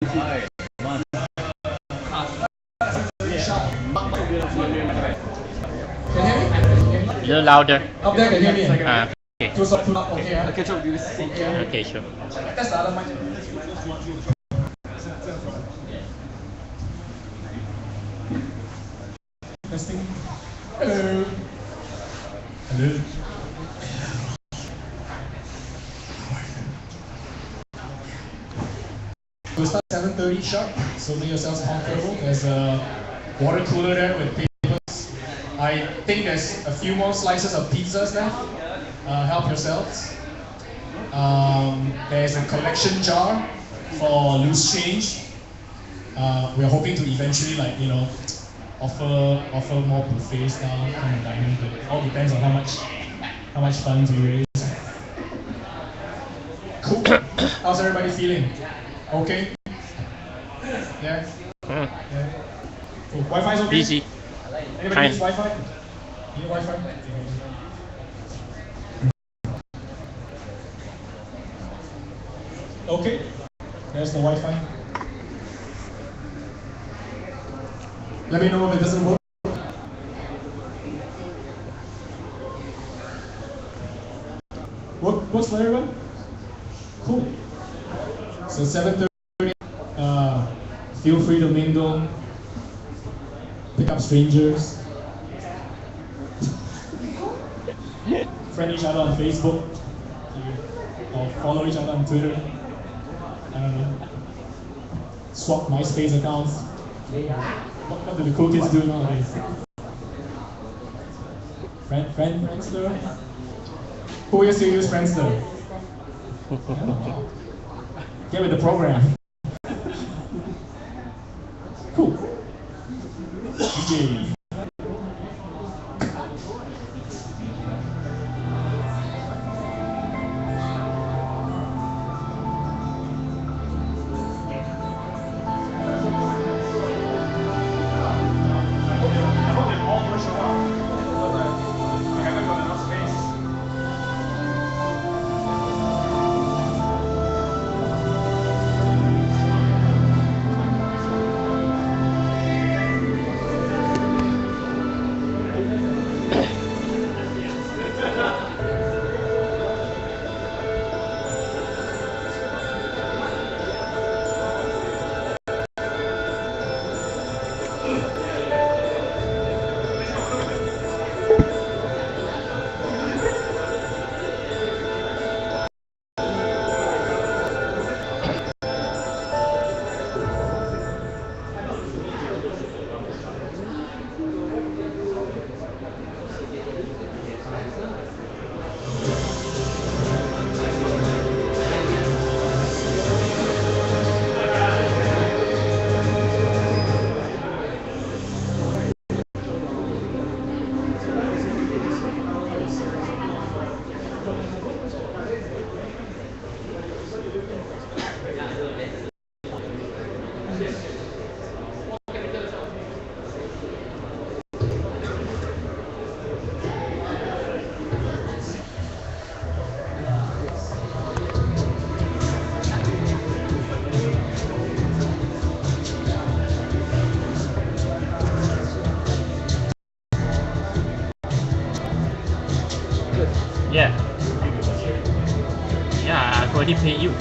A little louder. Up there, can you hear me? Okay. Okay, sure. That's the other mic. Testing. Hello. Hello. We'll start 7:30 sharp, so make yourselves comfortable. There's a water cooler there with papers. I think there's a few more slices of pizzas there. Help yourselves. There's a collection jar for loose change. We're hoping to eventually, offer more buffet style kind of dining, but it all depends on how much funds we raise. Cool. How's everybody feeling? Okay. Yeah. Yeah. Cool. Wi-Fi's okay. Easy. Anybody needs Wi-Fi? Need Wi-Fi? Okay. There's the Wi-Fi. Let me know if it doesn't work. Works for everyone? Cool. So 7:30. Feel free to mingle. Pick up strangers. Friend each other on Facebook. Or follow each other on Twitter. I don't know. Swap MySpace accounts. What do the cool kids do nowadays? Friendster? Who used to use Friendster? Get with the program. Cool. DJ. Yeah. Yeah, I've already paid you.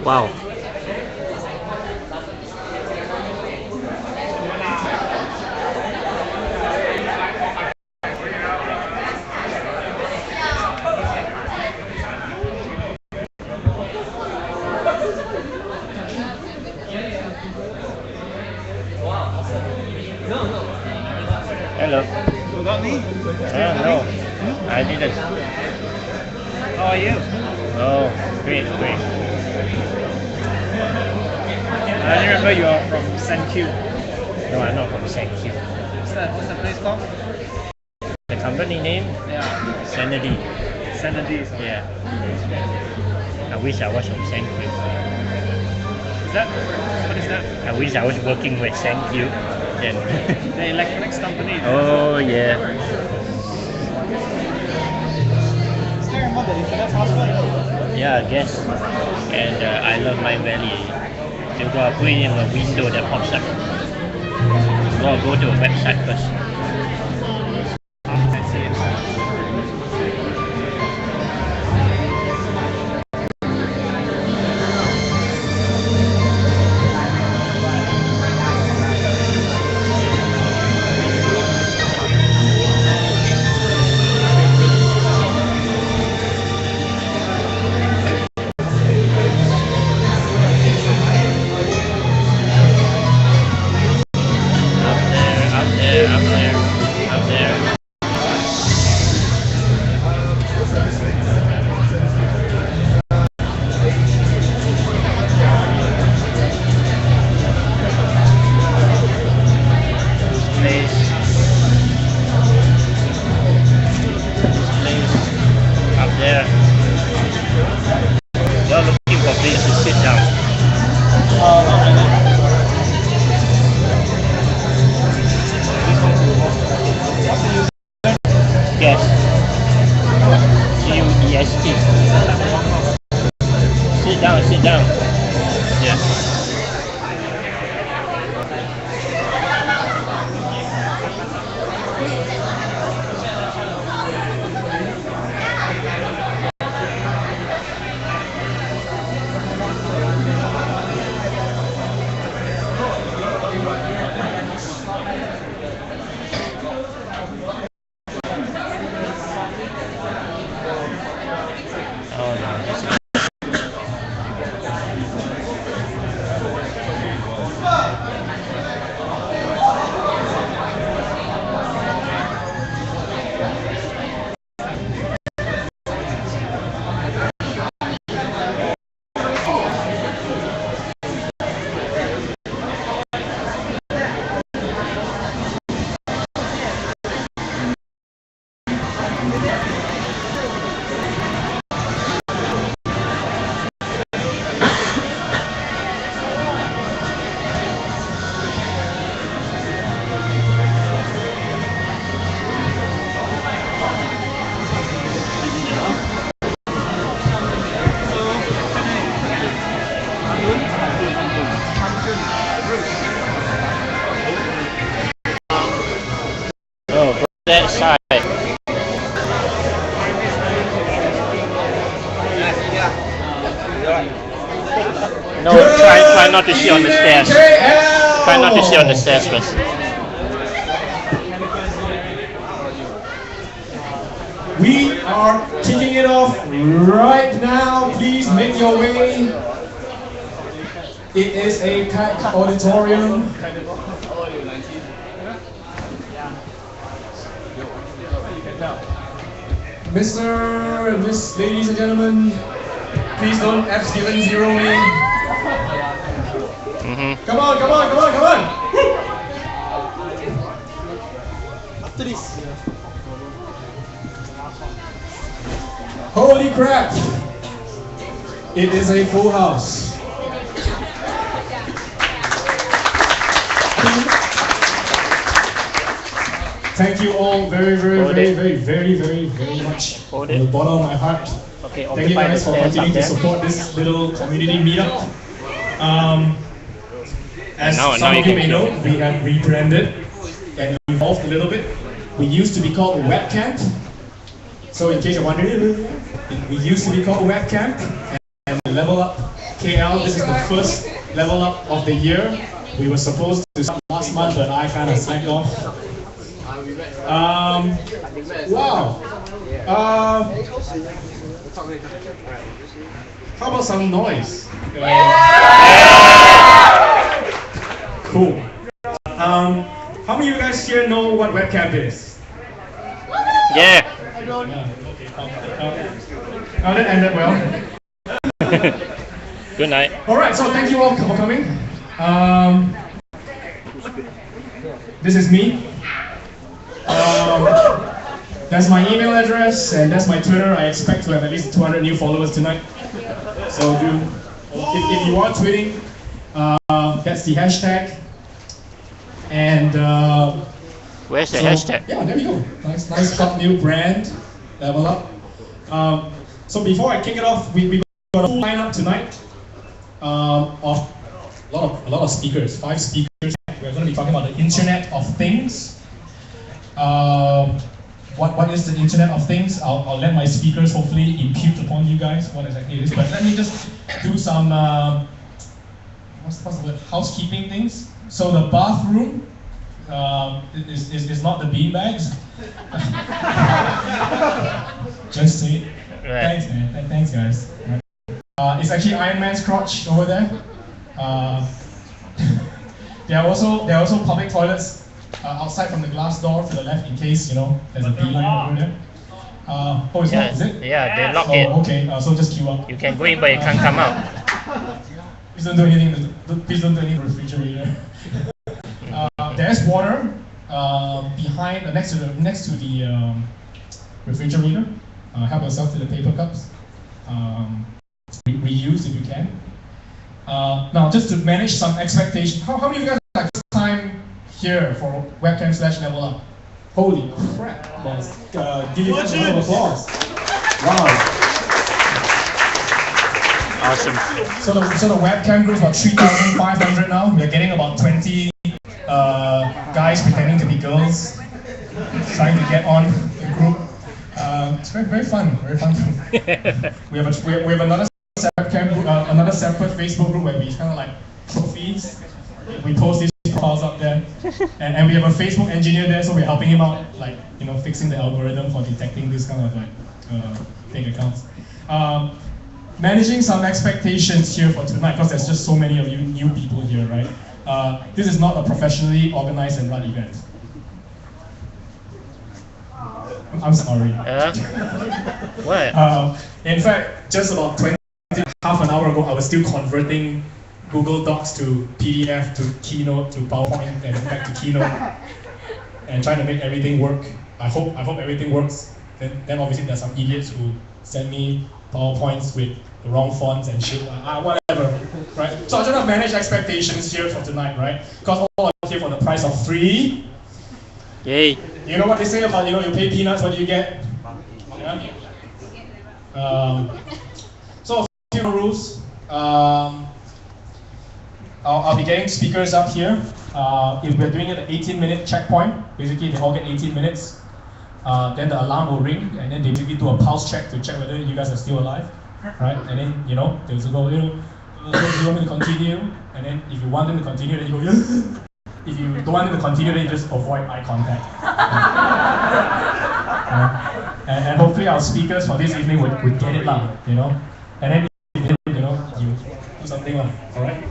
Wow. Hello. You got me? No, I didn't. How are you? Oh, great, great. I remember you are from Q. No, I'm not from Thank you. What's the place called? The company name? Yeah. Sanity. Sanity. Yeah. I wish I was from Thank you. Is that? What is that? I wish I was working with Thank you. Then. The electronics company. Oh, yeah. Is there another internet password? Yeah, I guess. And I love my valley. You gotta put it in a window that pops up. You gotta go to a website first. I see it. Up there. Place. Up there. You're looking for a place to sit down. Not really. Yes. Guest. Sit down, sit down. Yeah. Oh no, this is not to shit on the stairs. KL! Try not to shit on the stairs first. We are kicking it off right now. Please make your way. It is a packed auditorium. Mr. and Miss, ladies and gentlemen, please don't F Steven 0 me. Come on, come on, come on, come on! After this. Holy crap! It is a full house. Thank you all very much from the bottom of my heart. Okay, thank you guys for continuing to support this little community meetup. As some of you may know, we have rebranded and evolved a little bit. We used to be called Webcamp. So in case you're wondering, we used to be called Webcamp and Level Up KL. This is the first level up of the year. We were supposed to start last month, but I kind of signed off. Wow. How about some noise? Cool. How many of you guys here know what Webcamp is? Yeah. That ended well. Good night. Alright, so thank you all for coming. This is me. That's my email address and that's my Twitter. I expect to have at least 200 new followers tonight. So if you are tweeting, that's the hashtag. And where's the hashtag? Yeah, there we go. Nice hot new brand. Level Up. So before I kick it off, we got a full lineup tonight of a lot of speakers. 5 speakers. We're going to be talking about the Internet of Things. What is the Internet of Things? I'll let my speakers hopefully impute upon you guys what exactly it is. But let me just do some what's the word? Housekeeping things. So the bathroom is not the beanbags. Just say it. Right. Thanks, man. Thanks, guys. It's actually Iron Man's crotch over there. There are also public toilets outside from the glass door to the left in case there's a beeline over there. Oh, it's not, is it? Yeah, they lock it. Okay, so just queue up. You can go in, but you can't come out. Please don't do anything. Please don't do anything to the refrigerator. There's water behind, next to the refrigerator. Help yourself to the paper cups. Reuse if you can. Now, just to manage some expectations, how many of you guys are first time here for Webcam /Level Up? Holy crap! Give you guys a round of applause. Wow. Awesome. So the webcam group is about 3,500 now. We're getting about 20 guys pretending to be girls, trying to get on the group. It's very fun. Very fun. we have another webcam group, another separate Facebook group where we kind of like trophies. We post these profiles up there, and we have a Facebook engineer there, so we're helping him out, like fixing the algorithm for detecting this kind of like fake accounts. Managing some expectations here for tonight, because there's just so many of you new people here, right? This is not a professionally organized and run event. I'm sorry. What? In fact, just about half an hour ago, I was still converting Google Docs to PDF to Keynote to PowerPoint and back to Keynote, and trying to make everything work. I hope everything works. Then obviously there's some idiots who send me PowerPoints with the wrong fonts and shit. Whatever, right? So I'm trying to manage expectations here for tonight, right? Because all I'm here for the price of free. Yay. You know what they say about you pay peanuts, what do you get? Yeah. So a few rules. I'll be getting speakers up here. If we're doing it at 18-minute checkpoint, basically they all get 18 minutes. Then the alarm will ring, and then they basically do a pulse check to check whether you guys are still alive, right? And then they'll go, do you want me to continue? And then if you want them to continue, then you go, yes. If you don't want them to continue, then you just avoid eye contact. And hopefully our speakers for this evening would get it lah, you know. And then if you know, you do something lah, alright?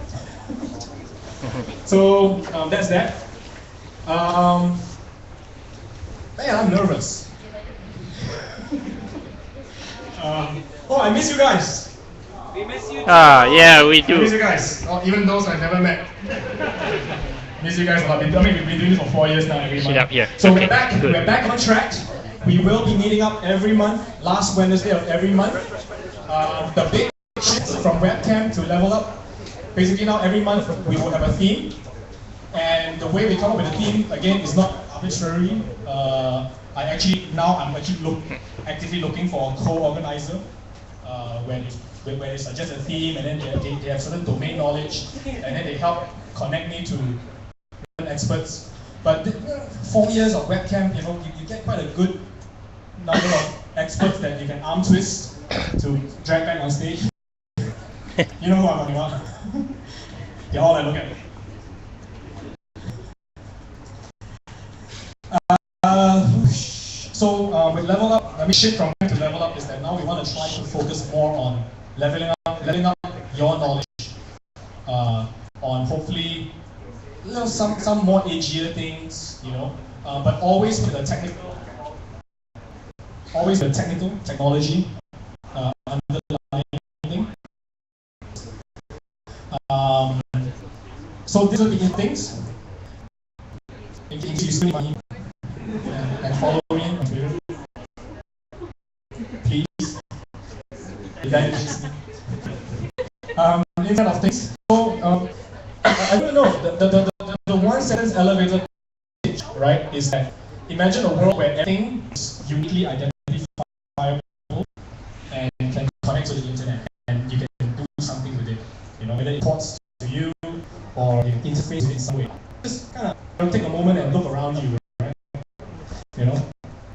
So that's that. Man, I'm nervous. Oh, I miss you guys. We miss you. Yeah, we I do. miss you guys. Oh, even those I've never met. Miss you guys a lot. I mean, we've been doing this for 4 years now. Every month. Sit up here. So Okay, we're back on track. We will be meeting up every month, last Wednesday of every month. The big shift from Webcamp to Level Up. Basically now every month we will have a theme. And the way we come up with the theme, again, is not arbitrary. I'm actually actively looking for a co-organizer where they suggest a theme and then they have certain domain knowledge and then they help connect me to experts. But 4 years of Webcam, you know, you get quite a good number of experts that you can arm twist to drag back on stage. You know who I'm talking about? They're all I look at. So with Level Up, I mean, shift from to Level Up is that now we want to try to focus more on leveling up your knowledge, on hopefully, you know, some more edgier things, you know, but always with the technical technology underlying. So these are the things. In case you spend money and follow me on Twitter, please. Internet of things. So I don't know. The one sentence elevator pitch, right, is that imagine a world where everything is uniquely identifiable and can connect to the internet, and you can do something with it. You know, whether it ports to you or you interface with it in some way. Just kind of take a moment and look around you, right? You know,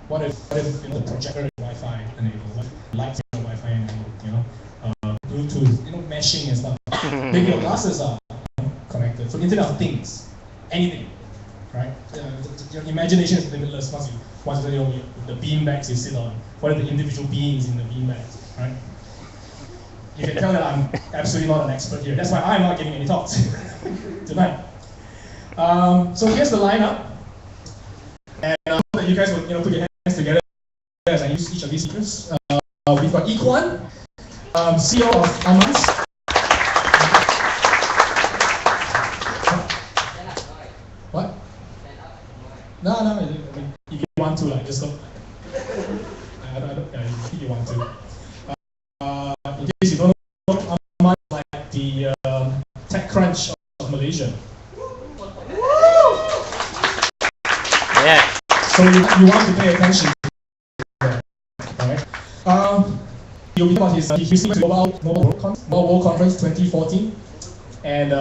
what if you know, the projector is Wi-Fi enabled, what lights are Wi-Fi enabled, you know, Bluetooth, you know, meshing and stuff. Maybe your glasses are connected. So Internet of Things, anything, right? Your imagination is limitless once you know the bean bags you sit on. What are the individual beings in the bean bags, right? You can tell that I'm absolutely not an expert here. That's why I'm not giving any talks tonight. So here's the lineup, and I hope that you guys will, you know, put your hands together as I use each of these speakers. We've got Ikwan, CEO of Amans. What? No, I mean, if you want to, like, just go. I think you want to. In case you don't know, Amans is like the TechCrunch of Malaysia. Yeah. So you want to pay attention to that, right? You'll be about his Mobile World Conference 2014, and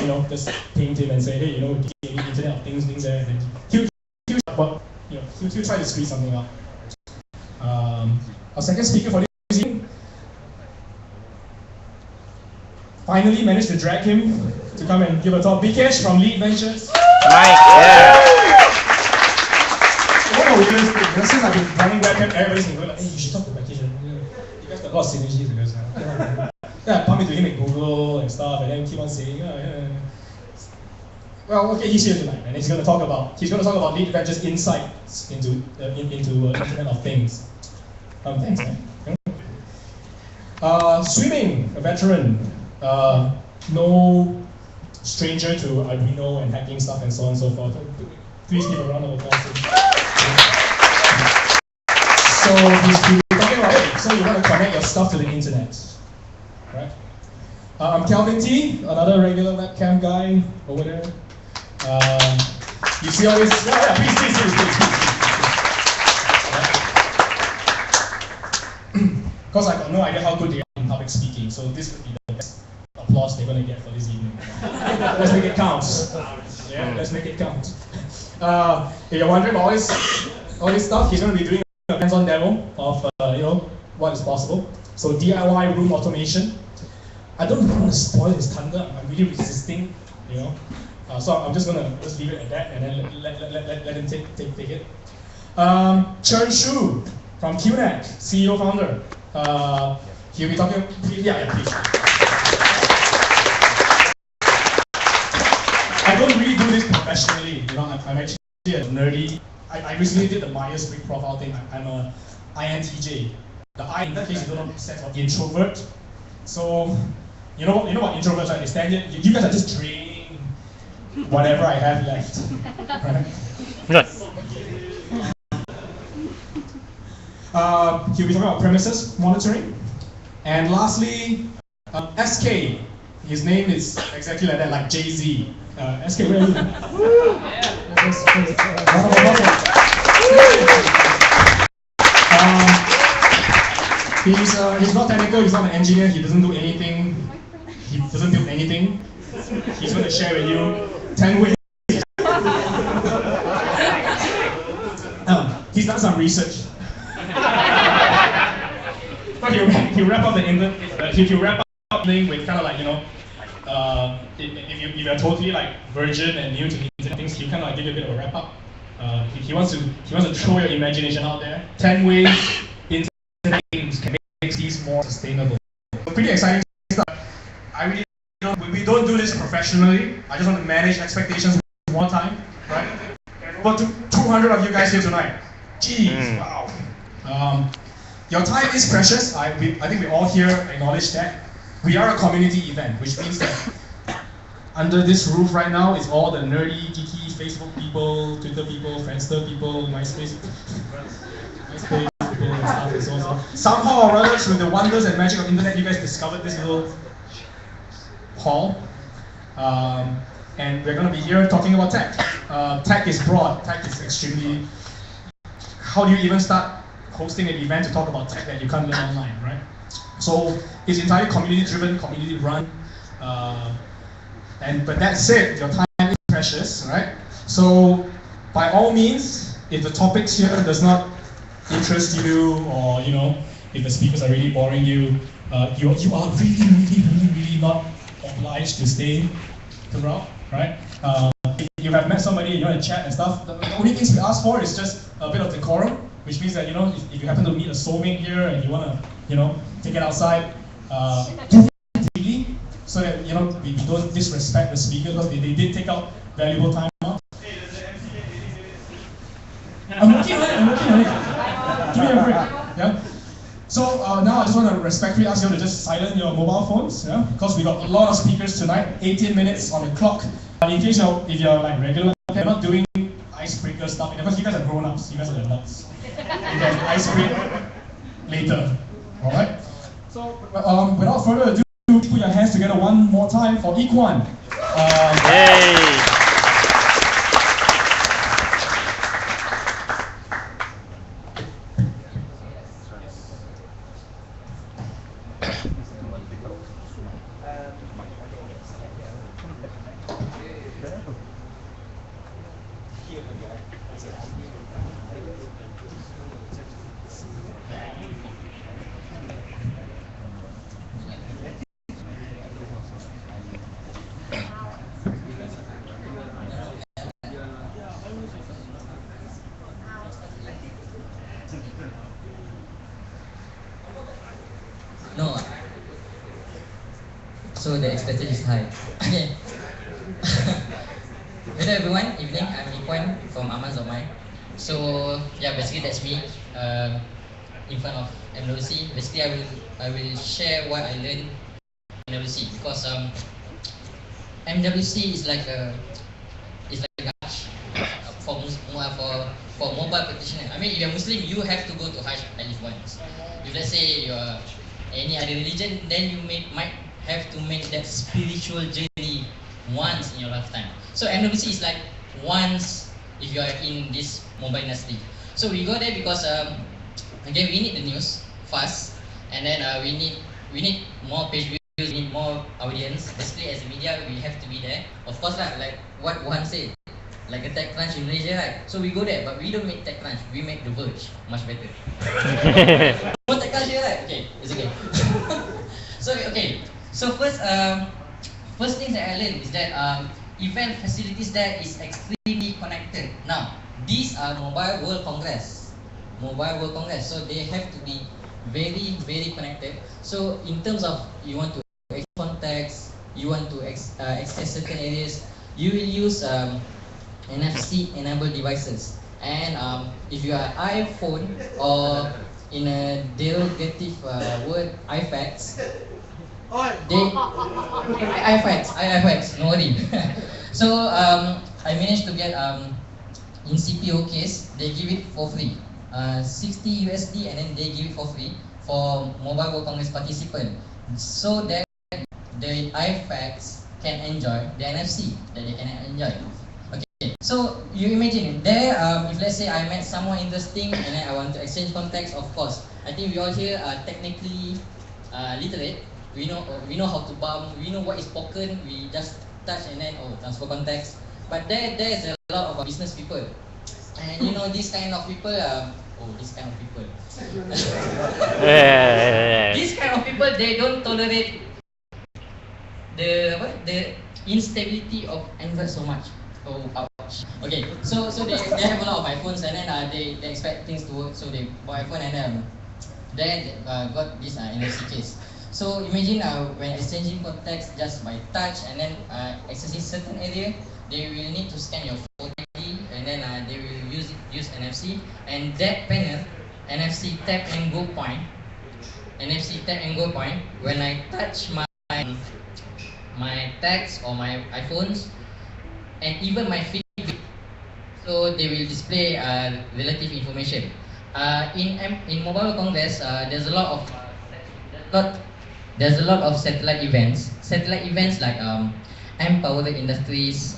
you know, just pinged him and say, hey, you know, any Internet of Things there, and he'll try to squeeze something out. Our second speaker for this evening finally managed to drag him to come and give a talk. Vikesh from Lead Ventures. Mike, yeah. Since I've been running Webcam, everybody's been going like, hey, you should talk to Vikesh. You guys got a lot of synergies because yeah, pump into him at Google and stuff, and then keep on saying, yeah. Well, okay, he's here tonight, and he's going to talk about Lead Ventures insights into Internet of Things. Thanks, man. Swimming, a veteran, no stranger to Arduino and hacking stuff and so on and so forth. Please give a round of applause. So he's talking about, hey, so you want to connect your stuff to the internet, right? I'm Calvin T, another regular webcam guy over there. You see all this? Yeah, please. Of course, I've got no idea how good they are in public speaking, so this would be the best applause they're going to get for this evening. Let's make it count. Yeah, let's make it count. If you're wondering about all this stuff, he's going to be doing a hands-on demo of you know, what is possible. So DIY room automation. I don't really want to spoil his thunder. I'm really resisting, you know. So I'm just gonna leave it at that and then let him take it. Chen Shu from QNet, CEO founder. He'll be talking. Yeah, please. I don't really do this professionally. You know, I'm actually a nerdy. I recently did the Myers-Briggs profile thing. I'm a INTJ. The I, in that case, you don't know, stands for introvert. So, you know what introverts are? They stand here. You guys are just draining whatever I have left. Right? He'll be talking about premises monitoring. And lastly, SK. His name is exactly like that, like Jay-Z. SK, where are you? He's not technical, he's not an engineer, he doesn't do anything, he doesn't build anything. He's going to share with you 10 ways. He's done some research. But he'll wrap up the thing with kind of like, you know, if you're totally like virgin and new to internet things, he'll kind of like give you a bit of a wrap up. He wants to throw your imagination out there. 10 ways internet things can make these more sustainable. So pretty exciting stuff. We don't do this professionally. I just want to manage expectations one time, right? About 200 of you guys here tonight. Jeez, wow. Your time is precious. I think we all here acknowledge that. We are a community event, which means that under this roof right now is all the nerdy, geeky Facebook people, Twitter people, Friendster people, MySpace people and stuff and so on. Somehow or other, through the wonders and magic of internet, you guys discovered this little hall. And we're going to be here talking about tech. Tech is broad. Tech is extremely... How do you even start hosting an event to talk about tech that you can't learn online, right? So it's entirely community-driven, community-run. But that said, your time is precious, right? So by all means, if the topics here does not interest you, or you know, if the speakers are really boring you, you are really not obliged to stay throughout, right? If you have met somebody, you want to chat and stuff, the only things we ask for is just a bit of decorum, which means that, you know, if you happen to meet a soulmate here and you want to, you know, take it outside, do it freely, so that, you know, we don't disrespect the speaker, because they did take out valuable time out. I'm working on it. Give me a break. Yeah. So now I just want to respectfully ask you to just silence your mobile phones, yeah, because we got a lot of speakers tonight. 18 minutes on the clock. In case if you're like regular, you're not doing icebreaker stuff, because you guys are grown-ups, you guys are adults. You can ice break later. All right. So without further ado, put your hands together one more time for Equan. Hey. No. So the expectation is high. Okay. Hello everyone, evening. I'm Iquan from Aman Zomai. So yeah, basically that's me in front of MWC. Basically I will share what I learned in MWC, because MWC is like a Hajj for mobile practitioner. I mean, if you're Muslim, you have to go to Hajj at least once. If let's say you're any other religion, then you might have to make that spiritual journey once in your lifetime. So MWC is like once if you are in this mobile industry. So we go there because again, we need the news fast, and then we need more page views, we need more audience. Basically, as a media, we have to be there. Of course, like what Wan said, like a tech crunch in Malaysia, right? So we go there, but we don't make tech crunch. We make the Verge much better. More tech crunch here, right? Okay, it's okay. So So first things that I learned is that event facilities there is extremely connected. Now, these are Mobile World Congress. Mobile World Congress. So they have to be very, very connected. So in terms of you want to exchange contacts, you want to access certain areas, you will use NFC enabled devices. And if you are iPhone or in a derogative word, iFax, iFax, no worry. So I managed to get in CPO case, they give it for free, 60 USD, and then they give it for free for Mobile World Congress participant, so that the iFax can enjoy the NFC that they can enjoy. Okay, so you imagine there, if let's say I met someone interesting and then I want to exchange contacts, of course, I think we all here are technically literate. We know how to bump, we know what is spoken, we just touch and then transfer contacts. But there is a lot of business people, and you know these kind of people. These kind of people. These kind of people, they don't tolerate the instability of Android so much. Oh, ouch. Okay, so they have a lot of iPhones, and then they expect things to work, so they buy iPhone, and then got this NFC case. So imagine when exchanging contacts just by touch, and then accessing certain area, they will need to scan your phone ID, and then they will use NFC, and that panel, NFC tap and go point, when I touch my tags or my iPhones, and even my Fitbit, so they will display relative information. In Mobile Congress, there's a lot of satellite events. Satellite events like Empower Industries,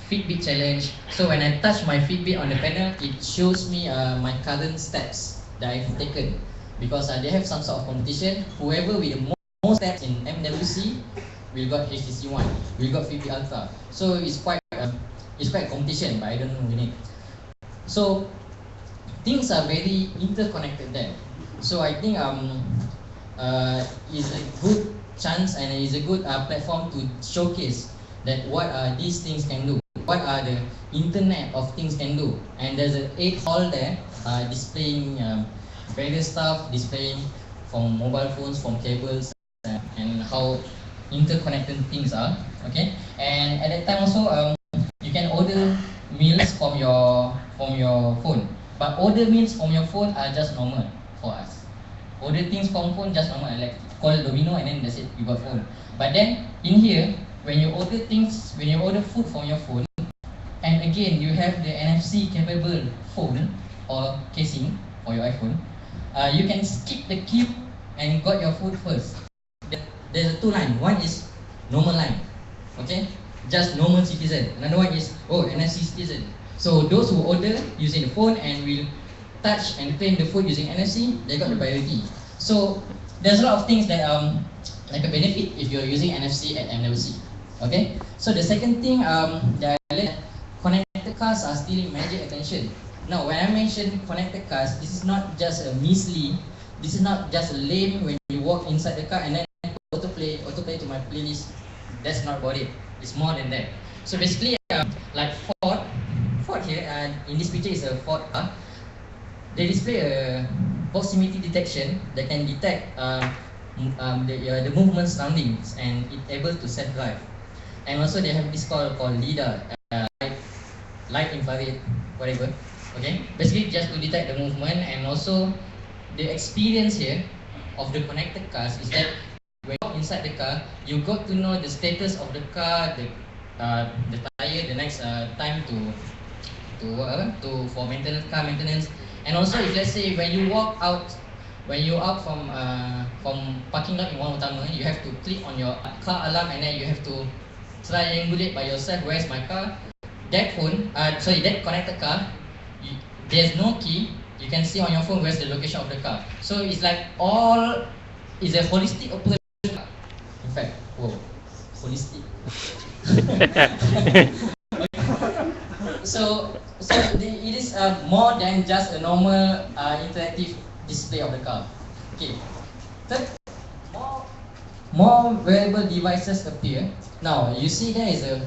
Fitbit challenge. So when I touch my Fitbit on the panel, it shows me my current steps that I've taken, because they have some sort of competition. Whoever with the most steps in MWC will got HTC One, will got Fitbit Ultra. So it's quite competition, but I don't know winning. So things are very interconnected there. So I think is a good chance, and is a good platform to showcase that what these things can do, what are the Internet of Things can do. And there's an 8 hall there displaying various stuff, displaying from mobile phones, from cables, and how interconnected things are. Okay, and at that time also you can order meals from your phone, but order meals from your phone are just normal for us. Order things from phone just normal, like call Domino and then that's it, you got phone. But then in here, when you order food from your phone, and again you have the NFC capable phone or casing for your iPhone, you can skip the queue and got your food first. There's a 2 line. One is normal line, okay, just normal citizen. Another one is NFC citizen. So those who order using the phone and will touch and claim the food using NFC, they got the priority. So there's a lot of things that like a benefit if you're using NFC at MWC. Okay. So the second thing that I learned, connected cars are stealing major attention. Now when I mention connected cars, this is not just a measly, this is not just a lame when you walk inside the car and then autoplay to my playlist. That's not about it. It's more than that. So basically, like Ford here, in this picture is a Ford car. They display a proximity detection that can detect the movement surroundings, and it's able to self-drive. And also they have this called LIDAR, light infrared, whatever. Okay, basically just to detect the movement. And also the experience here of the connected cars is that when you walk inside the car, you got to know the status of the car, the tire, the next time for maintenance, car maintenance. And also if let's say when you out from parking lot in One Utama, you have to click on your car alarm, and then you have to triangulate by yourself, where's my car. That connected car, there's no key. You can see on your phone where's the location of the car. So it's like all is a holistic approach. In fact, holistic. So it is more than just a normal interactive display of the car. Okay. Third, more wearable devices appear. Now you see there is a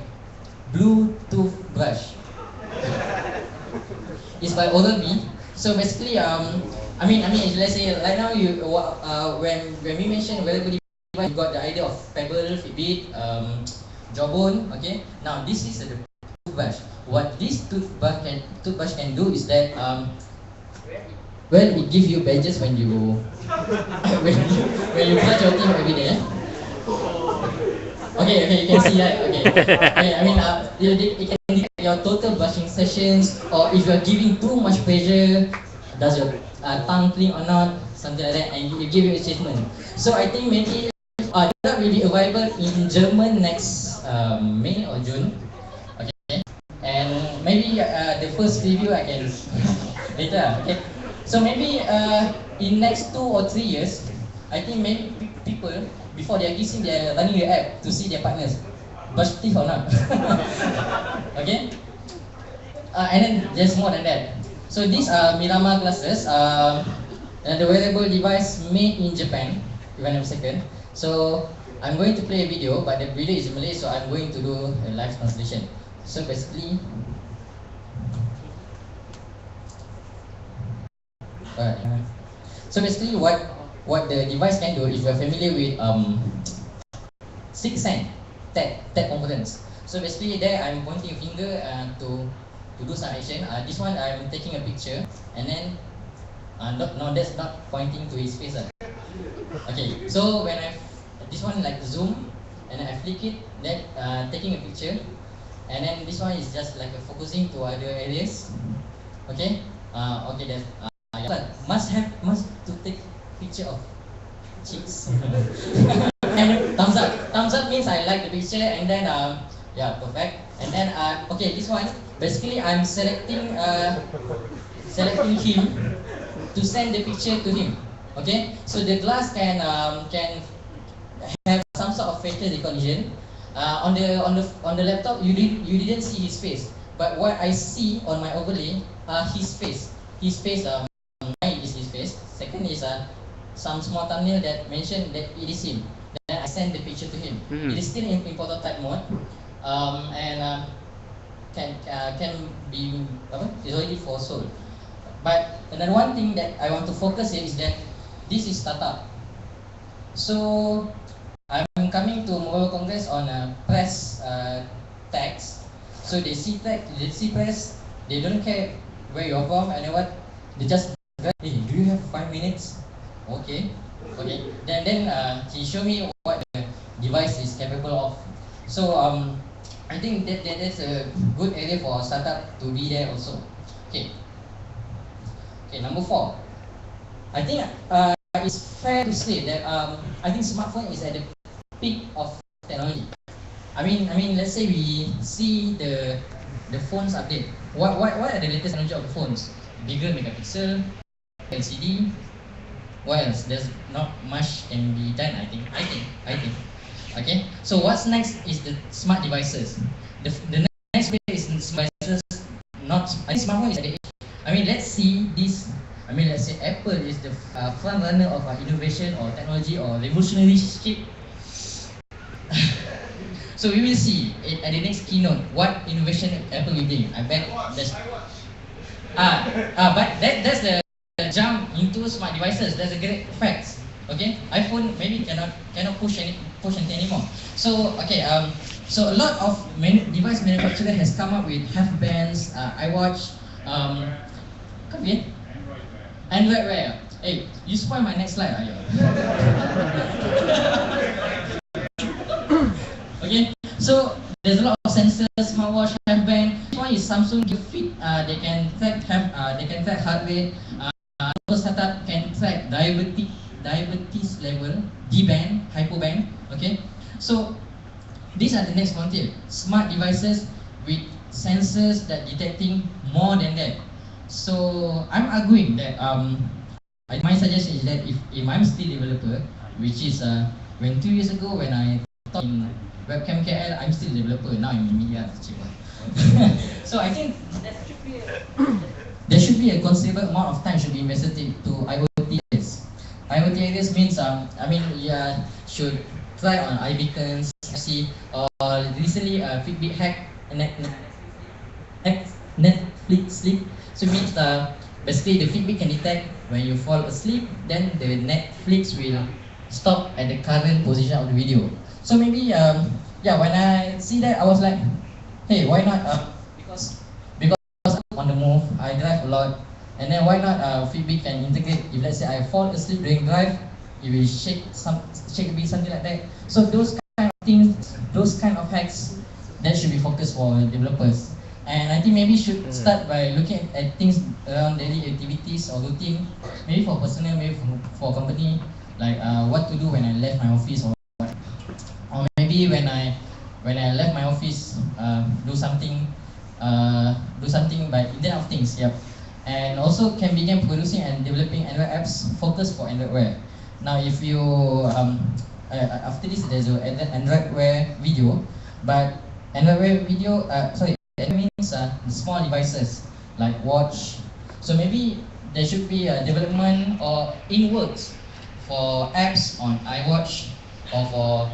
blue toothbrush. It's by Oral-B. So basically, if let's say right now when we mention wearable device, you got the idea of Pebble, Fitbit, Jawbone. Okay. Now this is a toothbrush. What this toothbrush can do is that well, it gives you badges when you when you brush your teeth every day. Okay, you can see that. Okay, it can detect your total brushing sessions, or if you're giving too much pressure, does your tongue clean or not, something like that, and it give you achievement. So I think maybe that will be available in German next May or June. Okay, and maybe the first review I can later. Okay, so maybe in next 2 or 3 years, I think maybe people before they are kissing, they are running the app to see their partners brush teeth or not. Okay, and then there's more than that. So these are Mirama glasses, and the wearable device made in Japan. If I'm not mistaken. So I'm going to play a video, but the video is in Malay, so I'm going to do a live translation. So basically, what the device can do, if you're familiar with 6 cent tech components. So basically there I'm pointing a finger to do some action. This one I'm taking a picture, and then no, that's not pointing to his face. Okay, so when this one like zoom, and then I flick it, then taking a picture, and then this one is just like focusing to other areas. Okay, okay, that's must to take picture of cheeks. And thumbs up. Thumbs up means I like the picture, and then yeah, perfect. And then okay, this one basically I'm selecting him to send the picture to him. Okay, so the glass can have some sort of facial recognition. On the laptop, you didn't see his face, but what I see on my overlay his face. His face is his face. Second is some small thumbnail that mentioned that it is him. Then I send the picture to him. It is still in prototype mode, and can be is already for sold. But another one thing that I want to focus here is that this is startup. So I'm coming to Mobile Congress on a press tags. So they see press. They don't care where you're from and what. They just, hey, do you have 5 minutes? Okay. Then he showed me what the device is capable of. So I think that's a good area for a startup to be there also. Okay, number 4. I think it's fair to say that I think smartphone is at the peak of technology. I mean, let's say we see the phones update. What are the latest technology of the phones? Bigger megapixel, LCD. What else? There's not much can be done. I think. Okay. So what's next is the smart devices. The next bit is smart devices. I think smartphone is at the edge. I mean, let's see this. I mean, let's say Apple is the front runner of innovation or technology or revolutionary ship. So we will see at the next keynote what innovation Apple will bring. I bet that's but that's the jump into smart devices. That's a great fact. Okay, iPhone maybe cannot push anything anymore. So okay, so a lot of device manufacturer has come up with headbands, iWatch, Android Wear. Hey, you spoil my next slide, ayo. Okay, so there's a lot of sensors, smartwatch, headband. This one is Samsung Gear Fit. They can track heart rate. Startup can track diabetes level, D-band, hypoband. Okay, so these are the next frontier. Smart devices with sensors that detecting more than that. So I'm arguing that my suggestion is that if I'm still developer, which is when 2 years ago when I taught in Webcamp KL, I'm still developer. Now I'm in media. So I think there should be a considerable amount of time should be invested into IoT areas. IoT areas means should try on iBeacons, FC, or recently Fitbit hack Netflix sleep. So it means basically the Fitbit can detect when you fall asleep, then the Netflix will stop at the current position of the video. So maybe yeah, when I see that I was like, hey, why not? Because on the move, I drive a lot, and then why not Fitbit can integrate. If let's say I fall asleep during drive, it will shake a bit, something like that. So those kind of things, those kind of hacks, that should be focused for developers. And I think maybe should start by looking at things around daily activities or routine, maybe for personal, maybe for company, like what to do when I left my office, or maybe when I left my office, do something by Internet of Things. Yep. And also can begin producing and developing Android apps focused for Android Wear. Now, if you after this there's an Android Wear video, but Android Wear video, that means the small devices like watch. So maybe there should be a development or in works for apps on iWatch or for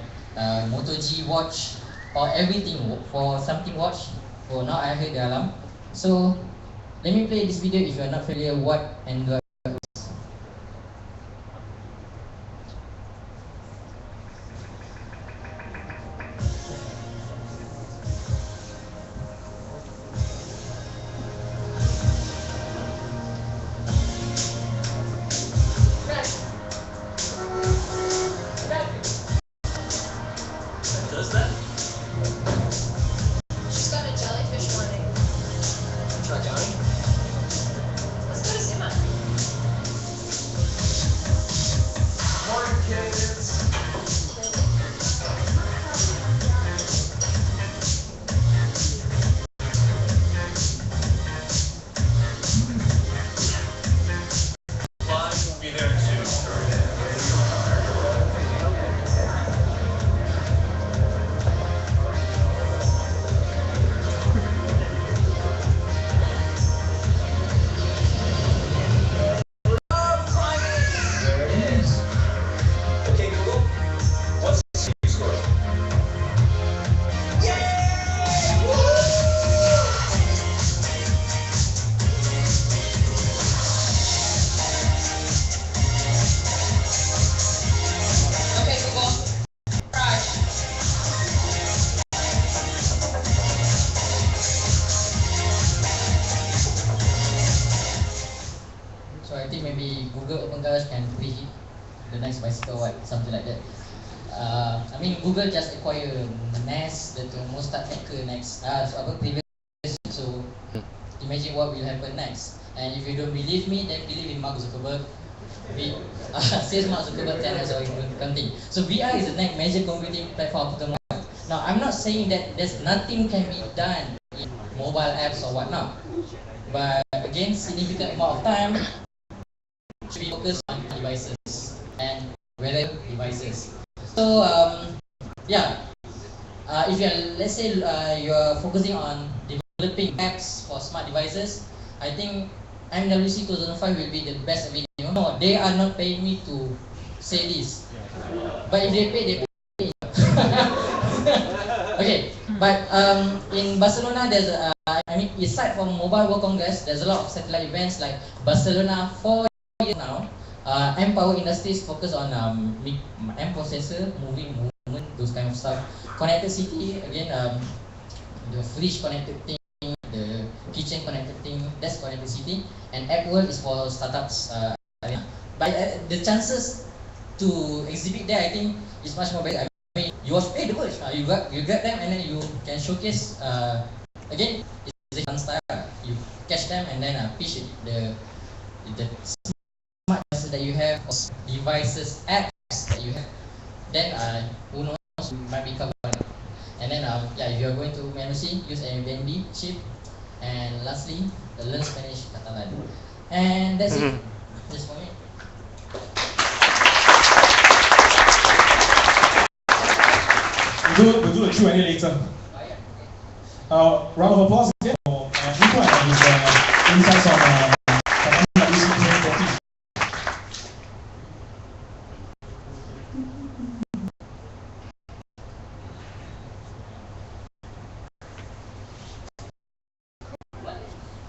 Moto G watch or everything for something watch. For now, I heard the alarm. So let me play this video if you are not familiar what Android. Does that? She's got a jellyfish warning. Try Johnny? Let's go to Zuma. Morning, kids. Flies will be there too. Okay, Google, what's the CPU score? Okay, Google. Crash. So I think maybe Google OpenCars can preheat the next bicycle, what, something like that. I mean Google just acquire Nest, the thermostat maker next. So apa previous. So imagine what will happen next. And if you don't believe me, then believe in Mark Zuckerberg. Says Mark Zuckerberg 10 years or counting. So VR is the next major computing platform after mobile. Now I'm not saying that there's nothing can be done in mobile apps or whatnot. But again, significant amount of time should be focused on devices and wearable devices. So yeah, if you're, let's say you're focusing on developing apps for smart devices, I think MWC 2005 will be the best avenue. No, they are not paying me to say this, but if they pay, they pay. Okay, but in Barcelona, there's I mean, aside from Mobile World Congress, there's a lot of satellite events like Barcelona 4 years now. M-Power Industries focus on M-processor, movement, those kind of stuff. Connected city, again, the fridge connected thing, the kitchen connected thing, that's connected city. And App World is for startups. But the chances to exhibit there, I think, is much more better. I mean, you was the words, you get them and then you can showcase. Again, it's a fun style. You catch them and then pitch it, the smart devices that you have, or devices, apps that you have. Then who knows, you might be covered. And then yeah, if you're going to MNC, use Airbnb, cheap. And lastly, the learn Spanish Catalan. And that's it. Just for me. We'll do a Q&A later. Round of applause again for Nico and his insights on WC 2014.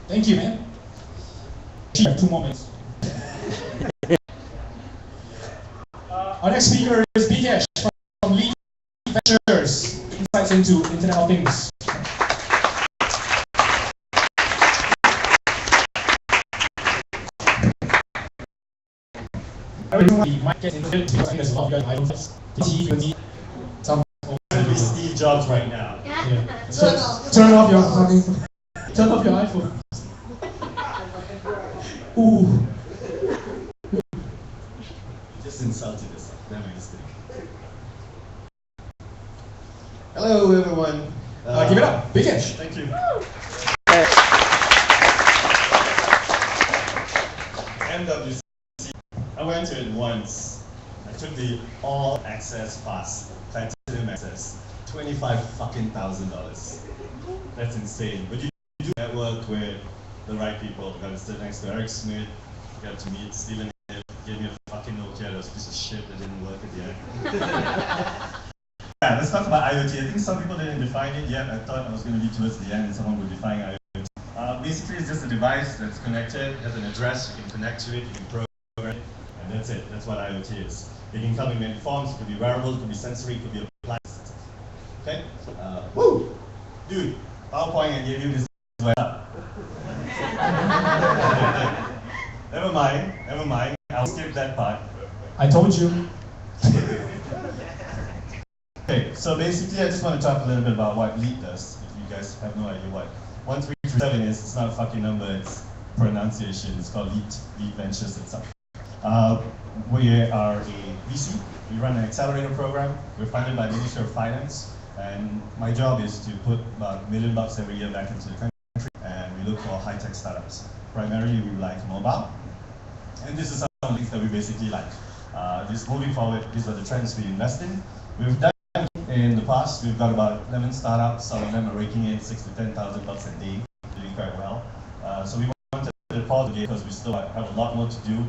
Thank you, man. You have 2 more minutes. Our next speaker is Bikesh from Lead Ventures, insights into Internet of Things. We might get into it because I think there's a lot of you guys some Steve Jobs right now. yeah. Turn off your iPhone. Ooh. You just insulted us. That mistake. Hello, everyone. Give it up, Bikesh. Thank you. MWC. I went to it once. I took the all access pass, platinum access, $25,000. That's insane. But you do network with the right people. You got to sit next to Eric Smith. You got to meet Stephen Hill. Gave me a fucking Nokia. That was a piece of shit that didn't work at the end. Yeah, let's talk about IoT. I think some people didn't define it yet. I thought I was going to be towards the end and someone would define IoT. Basically, it's just a device that's connected, has an address, you can connect to it, you can program it, and that's it. That's what IoT is. It can come in many forms. It could be wearable, it could be sensory, it could be appliance. Okay? Woo! Dude, PowerPoint I gave you this way up. Never mind. I'll skip that part. I told you. Okay, so basically I just want to talk a little bit about what LEAD does, if you guys have no idea what 1337 is. It's not a fucking number, it's pronunciation. It's called LEAD Ventures itself. We are a VC. We run an accelerator program. We're funded by the Ministry of Finance, and my job is to put about $1 million every year back into the country, and we look for high-tech startups. Primarily we like mobile, and this is some of the things that we basically like. Just moving forward, these are the trends we invest in. We've done in the past, we've got about 11 startups. Some of them are raking in $6,000 to $10,000 a day, doing quite well. So we wanted to pause the game because we still have a lot more to do.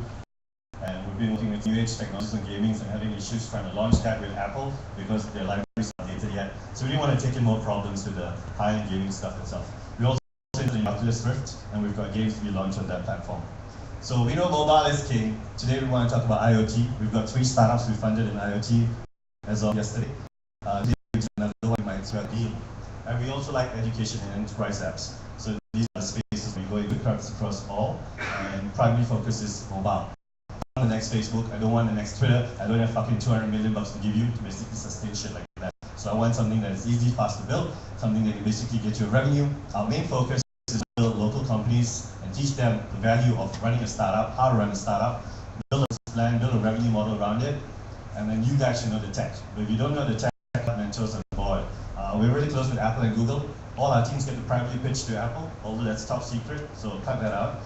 And we've been working with new age technologies and gaming and having issues trying to launch that with Apple because their libraries are not dated yet. So we didn't want to take in more problems with the high-end gaming stuff itself. We also into the Oculus Rift, and we've got games to be launched on that platform. So we know mobile is king. Today we want to talk about IoT. We've got 3 startups we funded in IoT as of yesterday. Another one might be. And we also like education and enterprise apps. So these are the spaces we go into across all, and primary focus is mobile. I don't want the next Facebook, I don't want the next Twitter, I don't have fucking $200 million to give you to basically sustain shit like that. So I want something that is easy, fast to build, something that can basically get you a revenue. Our main focus is to build local companies and teach them the value of running a startup, how to run a startup, build a plan, build a revenue model around it, and then you guys should know the tech. But if you don't know the tech, mentors on board. We're really close with Apple and Google. All our teams get to privately pitch to Apple, although that's top secret, so cut that out.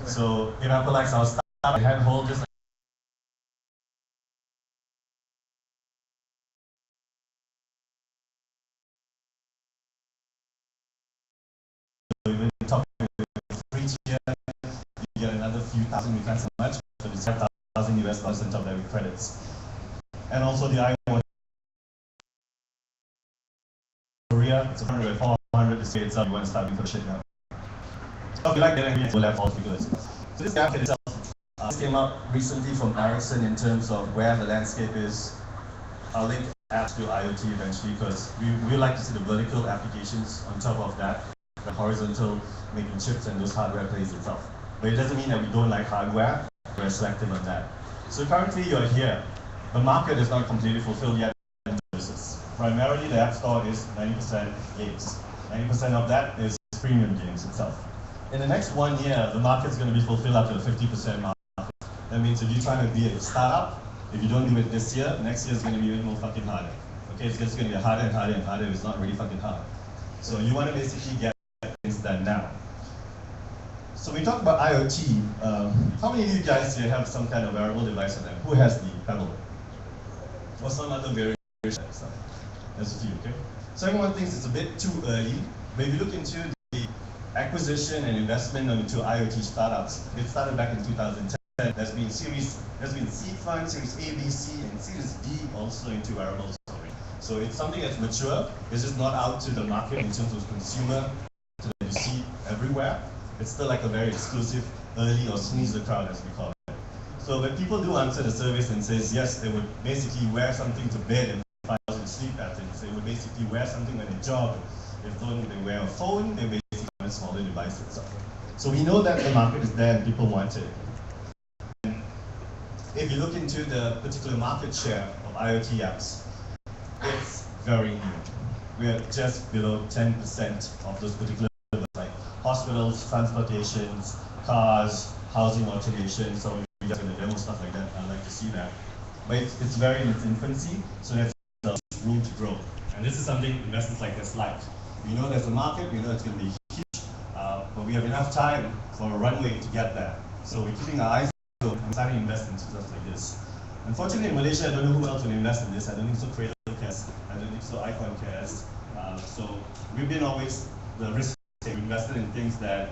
So if Apple likes our startup, handhold just like top 3 tier, you get another few thousand, we can't so much, but it's $5,000 US on top of that with credits. And also the iPhone. Korea, it's 100, 400 to say itself, you want to start for shit now. So if you like getting we'll have all figures. So this app itself came out recently from Ericsson in terms of where the landscape is. I'll link apps to IoT eventually because we like to see the vertical applications on top of that, the horizontal making chips and those hardware plays itself. But it doesn't mean that we don't like hardware, we're selective on that. So currently you're here. The market is not completely fulfilled yet. Primarily, the App Store is 90% games. 90% of that is premium games itself. In the next 1 year, the market's going to be fulfilled up to the 50% market. That means if you're trying to be a startup, if you don't do it this year, next year is going to be even more fucking harder. Okay, it's just going to be harder and harder and harder. It's not really fucking hard. So you want to basically get things done now. So we talk about IoT. How many of you guys here have some kind of wearable device on them? Who has the Pebble? Or some other variation of stuff? There's a few, okay? So everyone thinks it's a bit too early, but if you look into the acquisition and investment into IoT startups, it started back in 2010. There's been seed fund, Series A, B, C, and Series D also into wearables. So it's something that's mature. It's just not out to the market in terms of consumer that you see everywhere. It's still like a very exclusive, early or sneeze the crowd as we call it. So when people do answer the surveys and says yes, they would basically wear something to bed and find out in sleep patterns. They would basically wear something when they jog. If they wear a phone, they basically want a smaller device itself. So we know that the market is there and people want it. And if you look into the particular market share of IoT apps, it's very new. We're just below 10% of those particular like hospitals, transportations, cars, housing automation. So we just going to demo stuff like that. I'd like to see that. But it's very in its infancy, so there's room to grow. And this is something investors like this like. We know there's a market, we know it's going to be huge, but we have enough time for a runway to get there. So we're keeping our eyes open and starting to invest in stuff like this. Unfortunately, in Malaysia, I don't know who else will invest in this. I don't think so Cradle cares. I don't think so Icon cares. So we've been always the risk taker. We invested in things that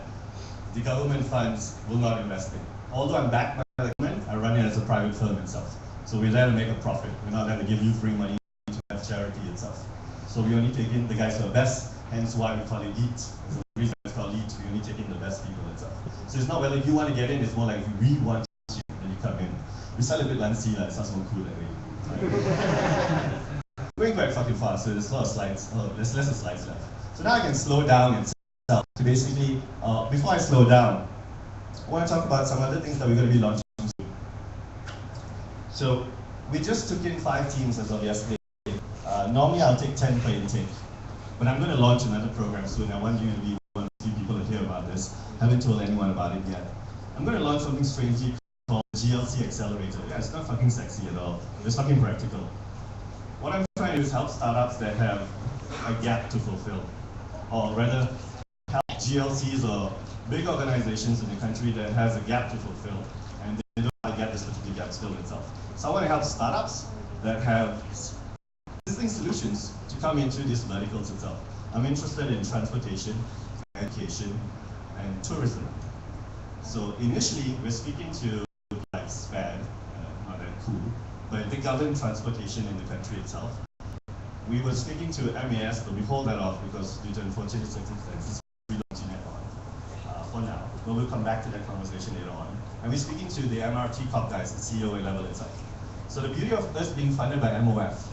the government funds will not invest in. Although I'm backed by the government, I run it as a private firm itself. So we're there to make a profit. We're not there to give you free money to have charity itself. So we only take in the guys who are best, hence why we call it EAT. The reason it's called EAT, we only take in the best people itself. So it's not whether you want to get in, it's more like if we want you, then you come in. We sound a bit lancy, it sounds more cool that way. Going quite fucking fast, so there's a lot of slides. Oh, there's less of slides left. So now I can slow down itself. So basically, before I slow down, I want to talk about some other things that we're going to be launching soon. So we just took in 5 teams as of yesterday. Normally I'll take 10 per intake, but I'm going to launch another program soon. I want you to be one of the few people to hear about this. Haven't told anyone about it yet. I'm going to launch something strangely called GLC Accelerator. Yeah, it's not fucking sexy at all. It's fucking practical. What I'm trying to do is help startups that have a gap to fulfill, or rather help GLCs or big organizations in the country that has a gap to fulfill, and they don't want to get this particular gap filled itself. So I want to help startups that have existing solutions to come into these verticals itself. I'm interested in transportation, education, and tourism. So initially, we're speaking to like SPAD, not that cool, but they govern transportation in the country itself. We were speaking to MAS, but we hold that off because due to unfortunate circumstances, we don't do that for now. But we'll come back to that conversation later on. And we're speaking to the MRT COP guys, the CEO level itself. So the beauty of this being funded by MOF,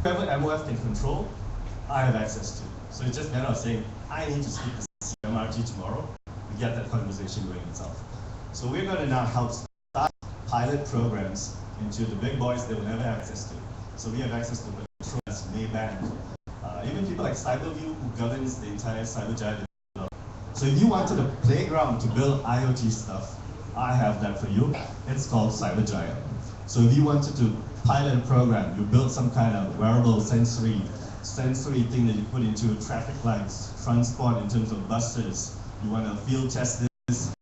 whoever MOF can control, I have access to. So it's just a matter of saying, I need to speak to MRT tomorrow to get that conversation going itself. So we're going to now help start pilot programs into the big boys they will never have access to. So we have access to Trust, Maybank, even people like CyberView who governs the entire CyberGiant. So if you wanted a playground to build IoT stuff, I have that for you. It's called CyberGiant. So if you wanted to pilot a program, you build some kind of wearable sensory thing that you put into traffic lights, transport in terms of buses, you want to field test this,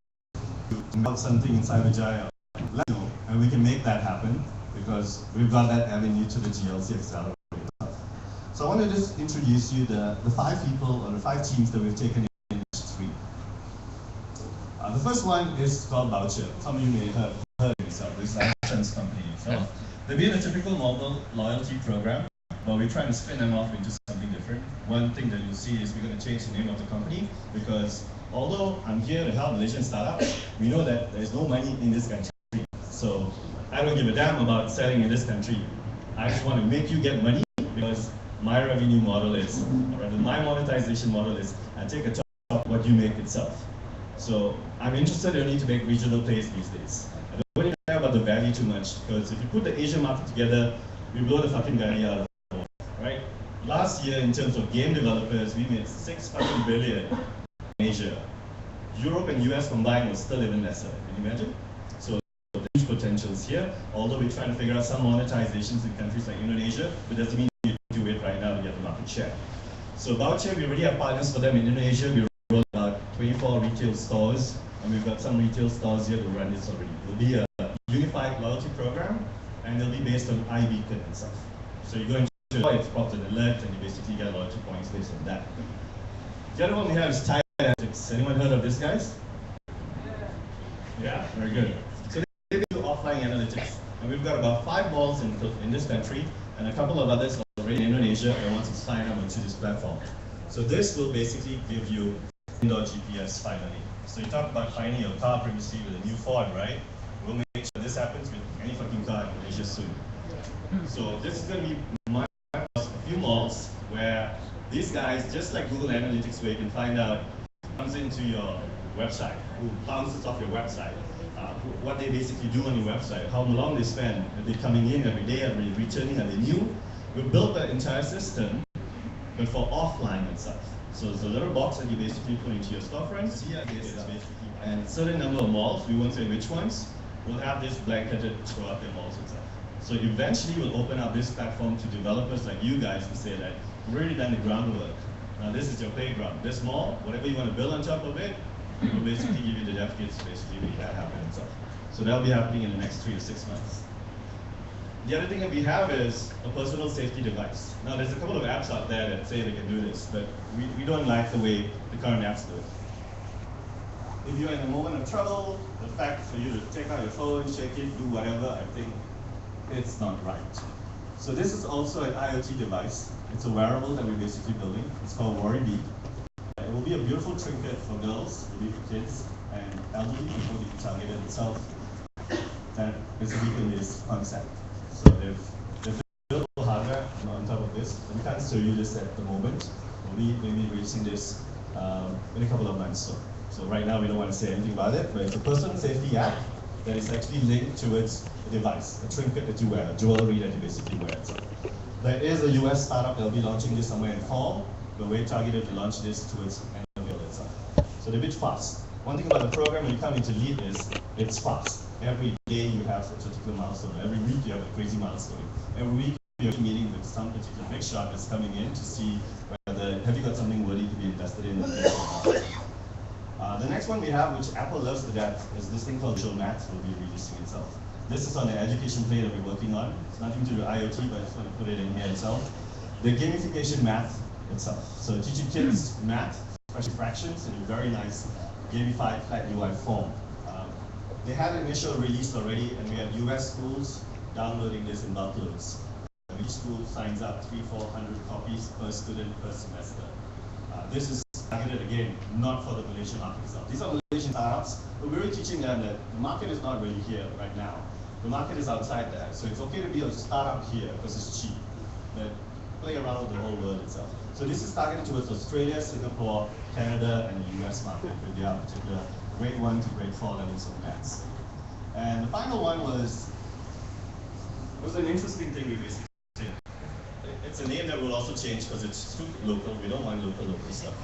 you build something in CyberGiant, let me know, and we can make that happen because we've got that avenue to the GLC Accelerator. So I want to just introduce you the 5 people or the 5 teams that we've taken in industry. The first one is called Voucher. Some of you may have heard of it. It's an insurance company. So they've been a typical mobile loyalty program, but we're trying to spin them off into something different. One thing that you'll see is we're going to change the name of the company because although I'm here to help Malaysian startups, we know that there's no money in this country. So I don't give a damn about selling in this country. I just want to make you get money because my revenue model is, or rather my monetization model is, I take a chunk of what you make itself. So I'm interested only to make regional plays these days. I don't really care about the value too much because if you put the Asian market together, we blow the fucking value out of it, right? Last year, in terms of game developers, we made 6 fucking billion in Asia. Europe and US combined was still even lesser. Can you imagine? So the huge potentials here. Although we're trying to figure out some monetizations in countries like Indonesia, but doesn't mean you do it right now to get the market share. So Voucher, we already have partners for them in Indonesia. We rolled out 24 retail stores, and we've got some retail stores here to run this already. It'll be a unified loyalty program, and it'll be based on iBeacon itself. So you go into it's popped an alert, and you basically get loyalty points based on that. The other one we have is Tide Analytics. Anyone heard of this, guys? Yeah, very good. So they do offline analytics, and we've got about 5 malls in this country, and a couple of others already in Indonesia that want to sign up onto this platform. So this will basically give you indoor GPS finally. So you talked about finding your car previously with a new Ford, right? We'll make sure this happens with any fucking car in Malaysia soon. So this is going to be a few malls where these guys, just like Google Analytics, where you can find out who comes into your website, who bounces off your website, what they basically do on your website, how long they spend, are they coming in every day, are they returning, are they new? We built that entire system, but for offline itself. So it's a little box that you basically put into your storefronts. Here, and certain number of malls, we won't say which ones, will have this blanketed throughout their malls itself. So eventually we'll open up this platform to developers like you guys to say that we've already done the groundwork. Now this is your playground. This mall, whatever you want to build on top of it, we'll basically give you the dev kits to basically make that happen itself. So that'll be happening in the next 3 to 6 months. The other thing that we have is a personal safety device. Now there's a couple of apps out there that say they can do this, but we don't like the way the current apps do it. If you're in a moment of trouble, the fact for you to take out your phone, shake it, do whatever, I think it's not right. So this is also an IoT device. It's a wearable that we're basically building. It's called Worry Bead. It will be a beautiful trinket for girls, it will be for kids, and elderly people will be targeted itself. That is a weekend-based concept. So they've built hardware on top of this. We can't show you this at the moment. We'll be maybe releasing this in a couple of months. So right now we don't want to say anything about it, but it's a personal safety app that is actually linked towards a device, a trinket that you wear, a jewelry that you basically wear. So there is a US startup that will be launching this somewhere in fall, but we're targeted to launch this towards end of year itself. So they're a bit fast. One thing about the program when you come into LEAD is it's fast. Every day you have a particular milestone. Every week you have a crazy milestone. Every week you're meeting with some particular big shot that's coming in to see whether have you got something worthy to be invested in. The next one we have, which Apple loves to death, is this thing called Visual Math will be releasing itself. This is on the education play that we're working on. It's nothing to do with IoT, but I just want to put it in here itself. The gamification math itself. So teaching kids math, especially fractions, in a very nice gamified flat UI form. They had an initial release already, and we have US schools downloading this in bulk loads. Each school signs up 300-400 copies per student per semester. This is targeted again, not for the Malaysian market itself. These are Malaysian startups, but we're really teaching them that the market is not really here right now. The market is outside there, so it's okay to be a startup here because it's cheap, but play around with the whole world itself. So this is targeted towards Australia, Singapore, Canada, and the US market with their particular grade 1 to grade 4 levels of maths. And the final one was an interesting thing we basically did. It's a name that will also change because it's too local. We don't want local stuff.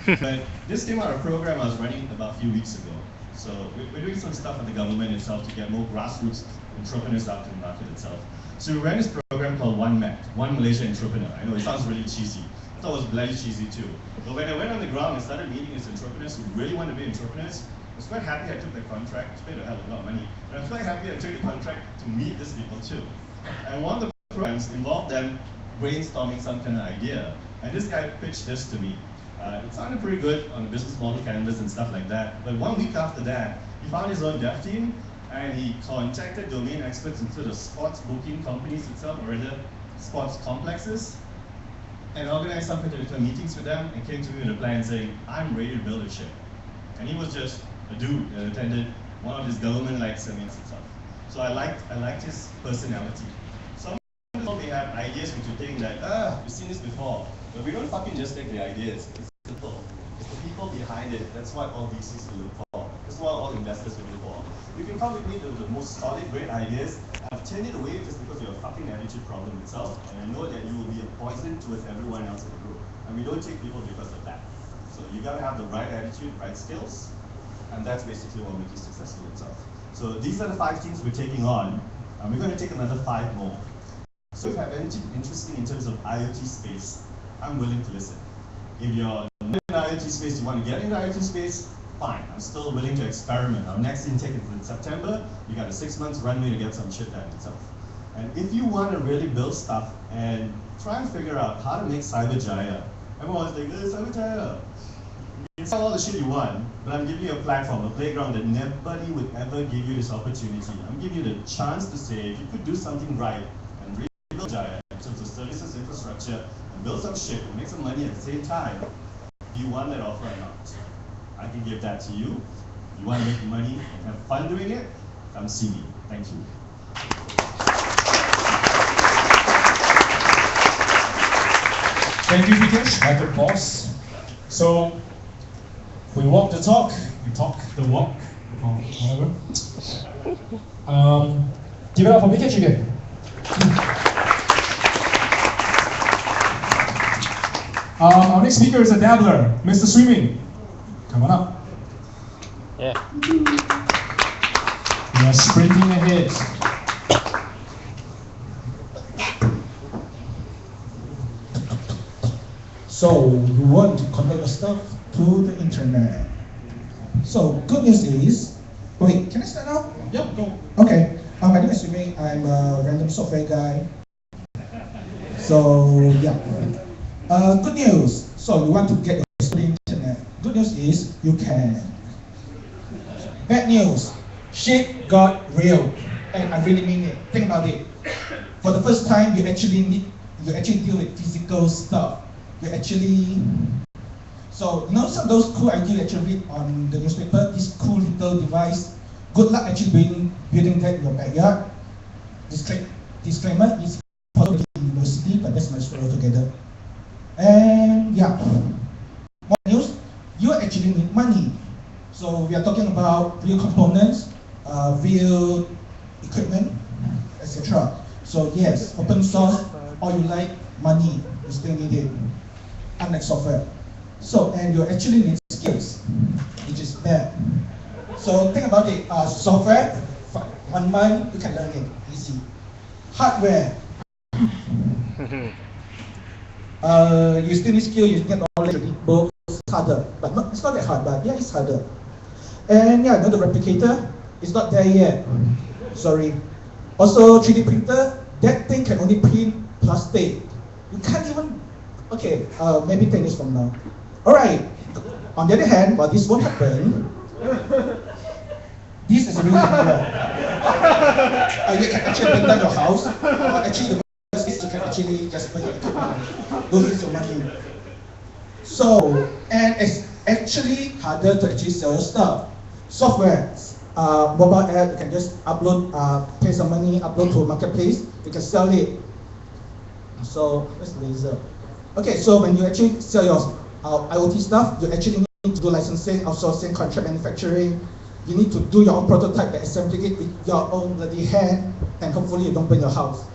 But this came out of a program I was running about a few weeks ago. So we're doing some stuff at the government itself to get more grassroots entrepreneurs out to the market itself. So we ran this program called One Malaysia Entrepreneur. I know it sounds really cheesy. I thought it was bloody cheesy too. But when I went on the ground and started meeting these entrepreneurs who really want to be entrepreneurs, I was quite happy I took the contract. It's paid a hell of a lot of money. But I was quite happy I took the contract to meet these people too. And one of the programs involved them brainstorming some kind of idea. And this guy pitched this to me. It sounded pretty good on the business model canvas and stuff like that. But 1 week after that, he found his own dev team and he contacted domain experts into the sports booking companies itself, or rather sports complexes, and organized some particular meetings with them and came to me with a plan saying, I'm ready to build a ship. And he was just a dude that attended one of his government-like seminars itself. So I liked his personality. Some people may have ideas which you think that, we've seen this before, but we don't fucking just take the ideas. It's simple. It's the people behind it. That's what all VCs will look for. That's what all investors will look for. You can come with me with the most solid, great ideas. I've turned it away just because you're a fucking attitude problem itself, and I know that you will be a poison towards everyone else in the group. And we don't take people because of that. So you gotta have the right attitude, right skills, and that's basically what makes you successful itself. So these are the 5 things we're taking on, and we're gonna take another 5 more. So if you have anything interesting in terms of IoT space, I'm willing to listen. If you're in the IoT space, you want to get into IoT space, fine. I'm still willing to experiment. Our next intake is in September. You got a 6 months runway to get some shit done itself. And if you want to really build stuff and try and figure out how to make Cyberjaya, everyone's like, Cyberjaya. You can sell all the shit you want, but I'm giving you a platform, a playground that nobody would ever give you this opportunity. I'm giving you the chance to say, if you could do something right and really build Jaya in terms of services infrastructure, build some shit and make some money at the same time, Do you want that offer or not? I can give that to you. You want to make money and have fun doing it? Come see me. Thank you. Thank you, Vikesh. I could pause. So, we walk the talk, we talk the walk, or whatever. Give it up for Vikesh again. Our next speaker is a dabbler, Mr. Swimming. Come on up. Yeah. We are sprinting ahead. So you want to connect your stuff to the internet. So good news is, wait, can I start now? Yep, go. Okay. My name is Sumi. I'm a random software guy. So yeah. Good news. So you want to get your stuff to the internet. Good news is you can. Bad news. Shit got real, and I really mean it. Think about it. For the first time, you actually deal with physical stuff. So you know some of those cool ideas that you read on the newspaper, this cool little device. Good luck actually building that in your backyard. Disclaimer is for the university, but that's my story altogether. And yeah, more news. You actually need money. So we are talking about real components, real equipment, etc. So yes, open source, or you like money, you still need it. Unlike software. So, and you actually need skills, which is bad. So think about it, software, 1 month, you can learn it, easy. Hardware, you still need skill, you get knowledge, you need books, it's harder. But it's not that hard, but yeah, it's harder. And yeah, the replicator, it's not there yet. Sorry. Also, 3D printer, that thing can only print plastic. You can't even, okay, maybe 10 years from now. Alright, on the other hand, but this won't happen. This is really cool. You can actually print down your house. Actually, the best is you can actually just buy your equipment. Don't use your money. So, and it's actually harder to actually sell your stuff. Software, mobile app, you can just upload, pay some money, upload to a marketplace, you can sell it. So, that's laser. Okay, so when you actually sell your IoT stuff, you actually need to do licensing, outsourcing, contract manufacturing. You need to do your own prototype and assembly it with your own bloody hand, and hopefully you don't burn your house.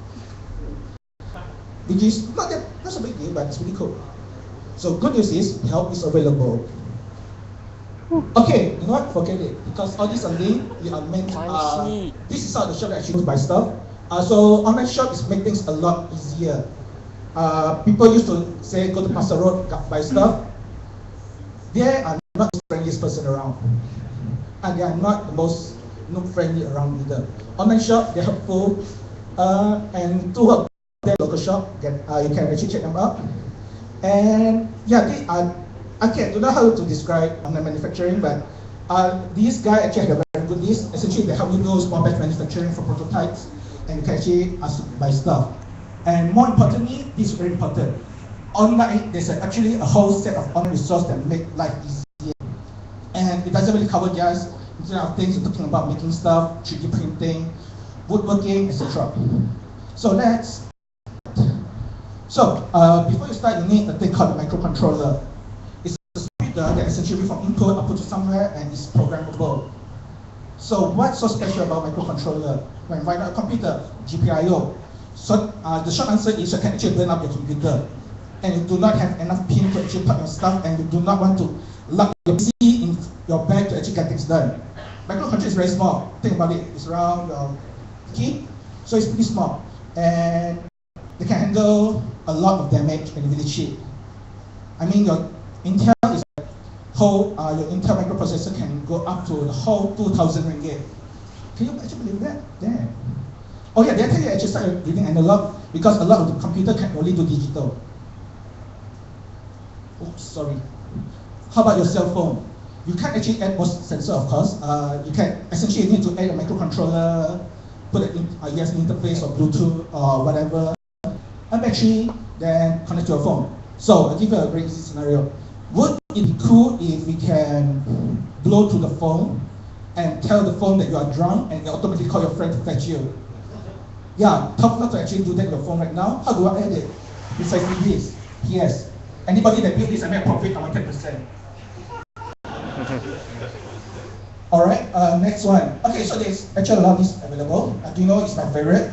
Which is not a big deal, but it's really cool. So good news is, help is available. Okay, you know what? Forget it. Because all these are linked, you are meant this is how the shop actually buy stuff. So online shop is make things a lot easier. People used to say go to Pasar Road, buy stuff. They are not the friendliest person around. And they are not the most friendly around either. Online shop, they're helpful. And two of their local shop, you can actually check them out. And yeah, they are, I don't know how to describe online manufacturing, but these guys actually have a very good list. Essentially, they help you do small batch manufacturing for prototypes, and you can actually buy stuff. And more importantly, this is very important. Online, there's actually a whole set of online resources that make life easier. And it doesn't really cover just of things you're talking about making stuff, 3D printing, woodworking, etc. So before you start, you need a thing called a microcontroller. It's a computer that essentially from input, output to somewhere, and is programmable. So what's so special about microcontroller? When you find out a computer, GPIO. So the short answer is you can actually burn up your computer, and you do not have enough pin to actually plug your stuff, and you do not want to lock your PC in your bag to actually get things done. Microcontroller is very small. Think about it. It's around your key, so it's pretty small, and they can handle a lot of damage and really cheap. I mean, your Intel is your Intel microprocessor can go up to the whole 2,000 ringgit. Can you actually believe that? Damn. Oh yeah, they tell you actually start reading analog because a lot of the computer can only do digital. Oops, sorry. How about your cell phone? You can't actually add more sensor, of course. You can essentially need to add a microcontroller, put it in a USB interface or Bluetooth or whatever, a battery, then connect to your phone. So I'll give you a very easy scenario. Would it'd be cool if we can blow to the phone and tell the phone that you are drunk and it automatically call your friend to fetch you. Yeah, tough not to actually do that with your phone right now. How do I add it? Precisely this. Yes. Anybody that built this and made a profit, I want 10%. Alright, next one. Okay, so there's actually a lot of these available. Arduino is my favorite.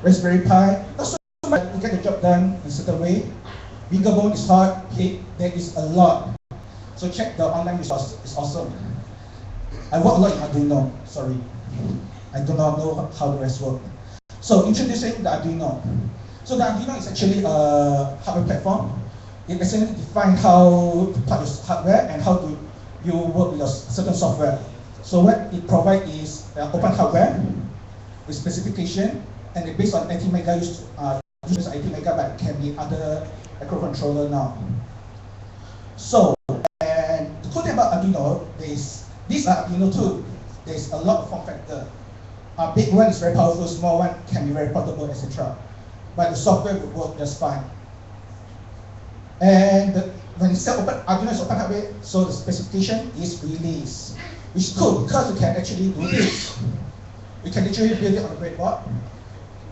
Raspberry Pi. Not so much to get the job done in a certain way. BeagleBone is hard. Okay, there is a lot. So check the online resource. It's awesome. I work a lot in Arduino. Sorry. I do not know how the rest work. So introducing the Arduino. So the Arduino is actually a hardware platform. It essentially defines how to plug your hardware and how to you work with your certain software. So what it provides is open hardware with specification, and it based on 80 mega uses 80 mega, but it can be other microcontroller now. So, and the cool thing about Arduino is these are Arduino too. There's a lot of form factor. A big one is very powerful, small one can be very portable, etc. But the software will work just fine. And when it's open, Arduino is open hardware, so the specification is released. Which is cool because you can actually do this. You can literally build it on a breadboard,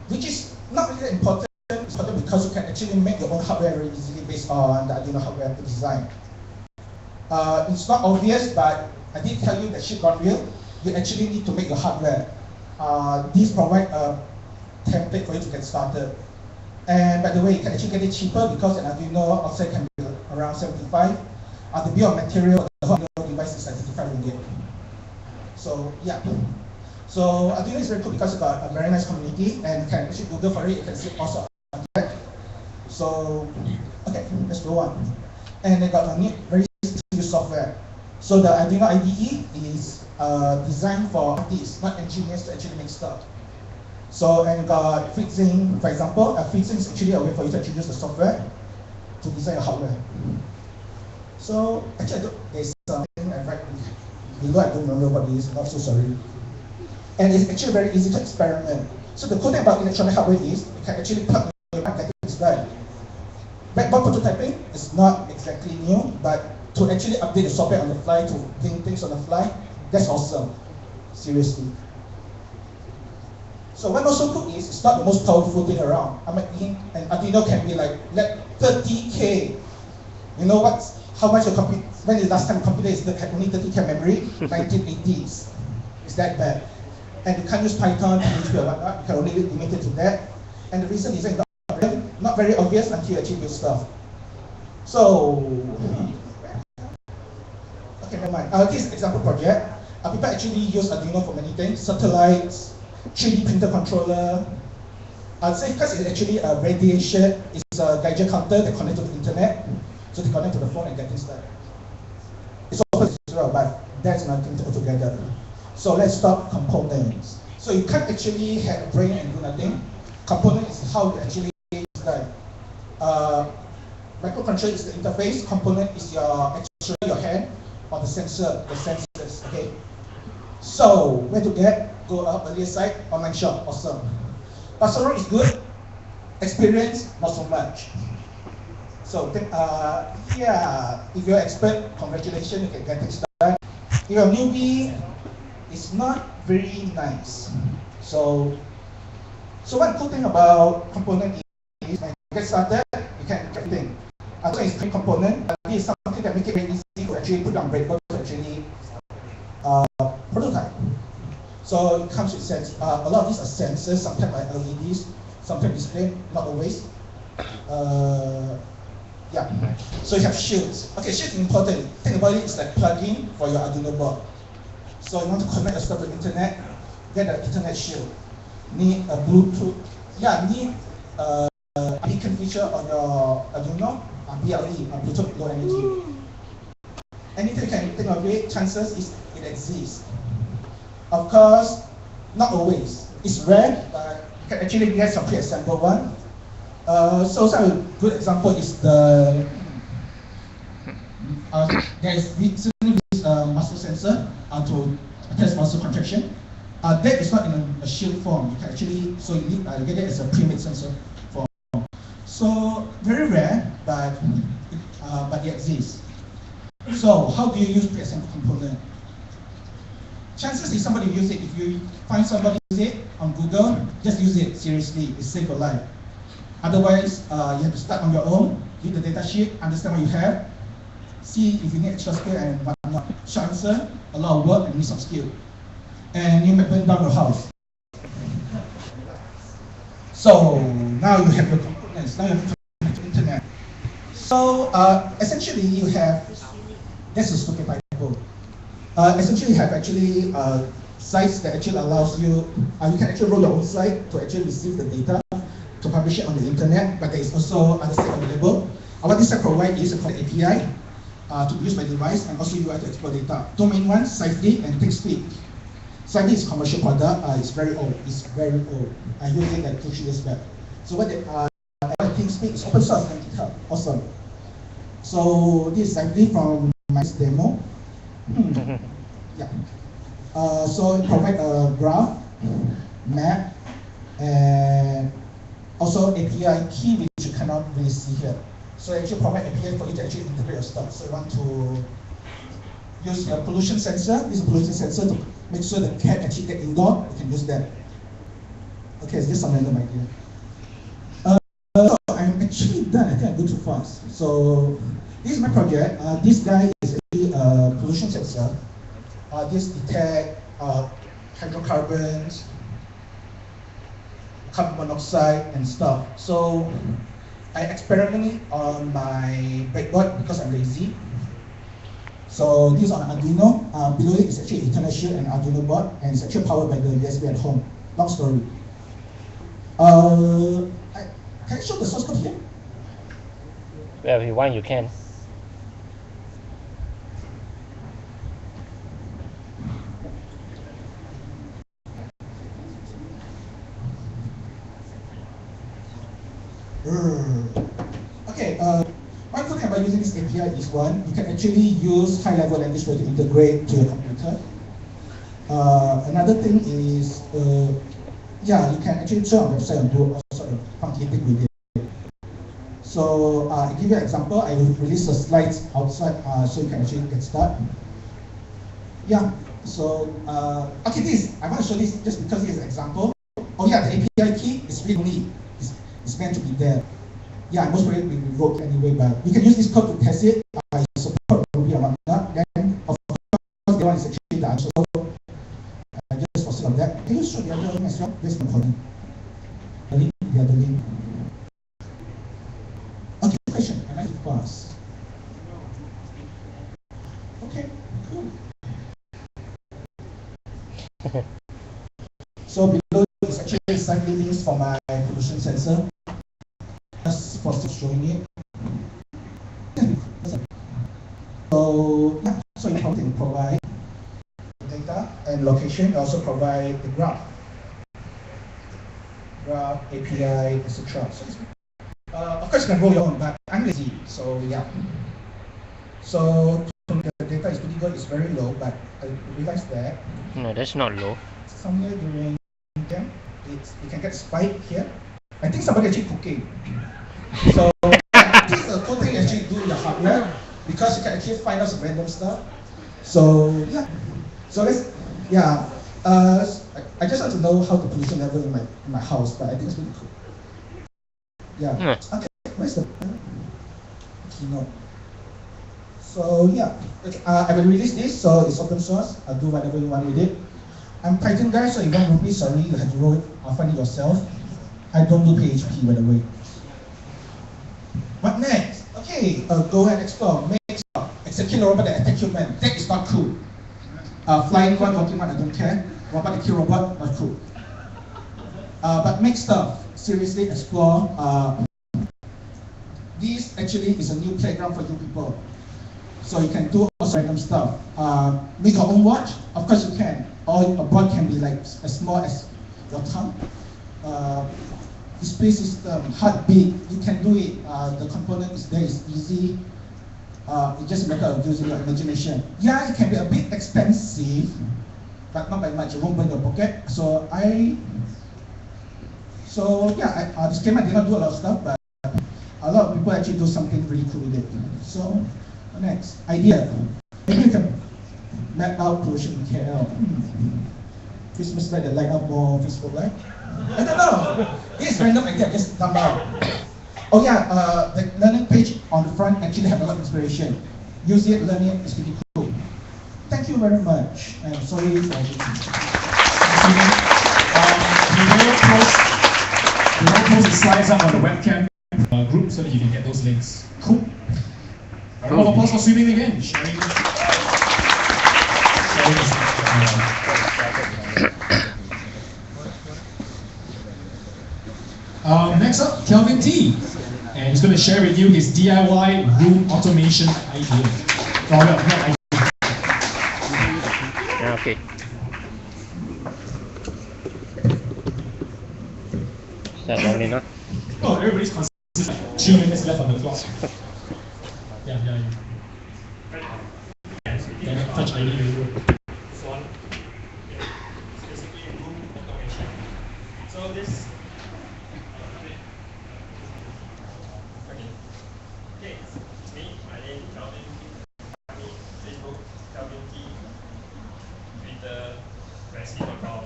which is not really important. It's important because you can actually make your own hardware very easily based on the Arduino hardware design. It's not obvious, but I did tell you that shit gone real. You actually need to make your hardware. These provide a template for you to get started. And by the way, you can actually get it cheaper because an Arduino outside can be around 75. The bill of material of the whole Arduino device is like 55 ringgit. So yeah. So Arduino is very cool because it's got a very nice community and you can actually Google for it. You can see also on that. So okay, let's go on. And they got a new, very easy software. So the Arduino IDE is designed for artists, not engineers, to actually make stuff. So and got FreeZing, for example. FreeZing is actually a way for you to actually use the software to design your hardware. So actually, there's something I write below. I don't remember what it is. I'm not so sorry. And it's actually very easy to experiment. So the cool thing about electronic hardware is you can actually plug in and get things done. Backboard prototyping is not exactly new, but to actually update the software on the fly, to bring things on the fly, that's awesome. Seriously. So what also cool is it's not the most powerful thing around. I mean, an Arduino can be like 30K. You know what's how much a computer? When the last time a computer had only 30K memory? 1980s. It's that bad. And you can't use Python, PHP or whatnot. You can only limit it to that. And the reason is not very obvious until you actually build stuff. So, okay, never mind. This is an example project. People actually use Arduino for many things: satellites, 3D printer controller. I'd say because it's actually a radiation, it's a Geiger counter that connects to the internet. So they connect to the phone and get things done. It's open as well, but that's nothing altogether. So let's talk components. So you can't actually have a brain and do nothing. Component is how you actually design. Microcontroller is the interface. Component is your hand or the sensor, the sensors. Okay. So where to get? Go up earlier side, online shop, awesome. Password is good. Experience, not so much. So yeah, if you're an expert, congratulations, you can get things done. If you're a newbie, it's not very nice. So one cool thing about component is when you get started, you can get everything. So it's a component, but this is something that makes it very easy to actually put on breadboard to actually prototype. So it comes with sensors. A lot of these are sensors, sometimes are LEDs, sometimes display, not always. Yeah. So you have shields. Okay, shield is important. Think about it, it's like plug-in for your Arduino board. So you want to connect your stuff to the internet, get an internet shield. Need a Bluetooth. Yeah, need a beacon feature on your Arduino, BLE, Bluetooth Low Energy. Anything you can think of it, chances is it exists. Of course, not always. It's rare, but you can actually get some pre-assembled one. So a good example is the there is recently this muscle sensor to test muscle contraction. That is not in a shield form. You can actually you get it as a pre-made sensor form. So very rare, but it exists. So how do you use pre-assembled component? Chances is somebody use it. If you find somebody use it on Google, just use it. Seriously, it saves your life. Otherwise, you have to start on your own, read the data sheet, understand what you have, see if you need extra skill and whatnot. Short answer, a lot of work and need some skill. And you may burn down your house. So now you have your components, now you have to connect to the internet. So essentially you have, this is stupid typo. Essentially you have actually sites that actually allows you, you can actually roll your own site to actually receive the data, to publish it on the internet, but there is also other sites available. What this site provides is a API to be used by device and also UI to explore data. Two main ones, Safety and ThinkSpeak. Safety is a commercial product, it's very old. I used it like 2-3 years back. So what ThinkSpeak is open source and GitHub, awesome. So this is Safety from my demo. Yeah. So it provides a graph, map, and also API key which you cannot really see here. So it actually provide API for you to actually integrate your stuff. So you want to use your pollution sensor. This is a pollution sensor to make sure the cat actually get indoor. You can use that. Okay, it's just some random idea. So I'm actually done. I think I go too fast. So this is my project. This guy is actually a pollution sensor. This detect hydrocarbons, carbon monoxide and stuff. So I experimented on my breadboard because I'm lazy. So this is on Arduino. Below it is actually Ethernet shield and Arduino board, and it's actually powered by the USB at home. Long story. Can I show the source code here? Well, if you want, you can. Okay, one good thing about using this API is one, you can actually use high-level language to integrate to your computer. Another thing is, yeah, you can actually show on website and do all sort of funky thing with it. So I give you an example. I will release the slides outside so you can actually get started. Yeah. So okay, I want to show this just because it's an example. Oh yeah, the API key is read-only. It's meant to be there. Yeah, most probably we wrote anyway, but you can use this code to test it. I support Ruby or whatnot. Then of course the one is actually done. So I just focus on that. Can you show the other one as well? This one. The link, the other link. Okay, question. Am I too fast? Okay, cool. So below is actually site links for my pollution sensor. Just for showing it. So yeah, so you can provide data and location. Also provide the graph, API, etc. So of course you can roll your own, but I'm lazy. So yeah. So the data is pretty good. It's very low, but I realized that. No, that's not low. Somewhere during them, you can get spike here. I think somebody actually cooking. So this is a cool thing actually do your hardware because you can actually find out some random stuff. So yeah. So let's I just want to know how the pollution level in my house, but I think it's really cool. Yeah. Okay. Where's the keynote? So yeah, I will release this. So it's open source. I'll do whatever you want with it. I'm Python guy, so if you want Ruby, sorry, you have to roll it. I'll find it yourself. I don't do PHP, by the way. What next? Okay, go and explore. Make stuff. Execute a robot that attack human. That is not cool. Flying one, walking one, I don't care. Robot that kill robot, not cool. But make stuff. Seriously explore. This actually is a new playground for you people. So you can do all random stuff. Make your own watch. Of course you can. Or a board can be like as small as your thumb. Display system, heartbeat, you can do it. The component is there, it's easy. It's just a matter of using your imagination. Yeah, it can be a bit expensive, but not by much. It won't burn your pocket. So disclaimer, I did not do a lot of stuff, but a lot of people actually do something really cool with it. So Next, idea. Maybe you can map out pollution in KL. Christmas light that light up more peaceful, right? I don't know. It's random idea, just come out. Oh yeah, the learning page on the front actually have a lot of inspiration. Use it, learn it, it's pretty cool. Thank you very much. I'm sorry for everything. We will post the slides up on the webcam group so that you can get those links. Cool. A round of applause for swimming again. Sharing is next up, Kelvin T. And he's going to share with you his DIY room automation idea. Oh, no, not idea. Yeah, okay. Start rolling, huh? Oh, everybody's considered 3 minutes left on the clock. Yeah. Touch ID. So this. Okay, it's me. My name is Calvin. Facebook, Calvin T. Twitter, Recipe.com.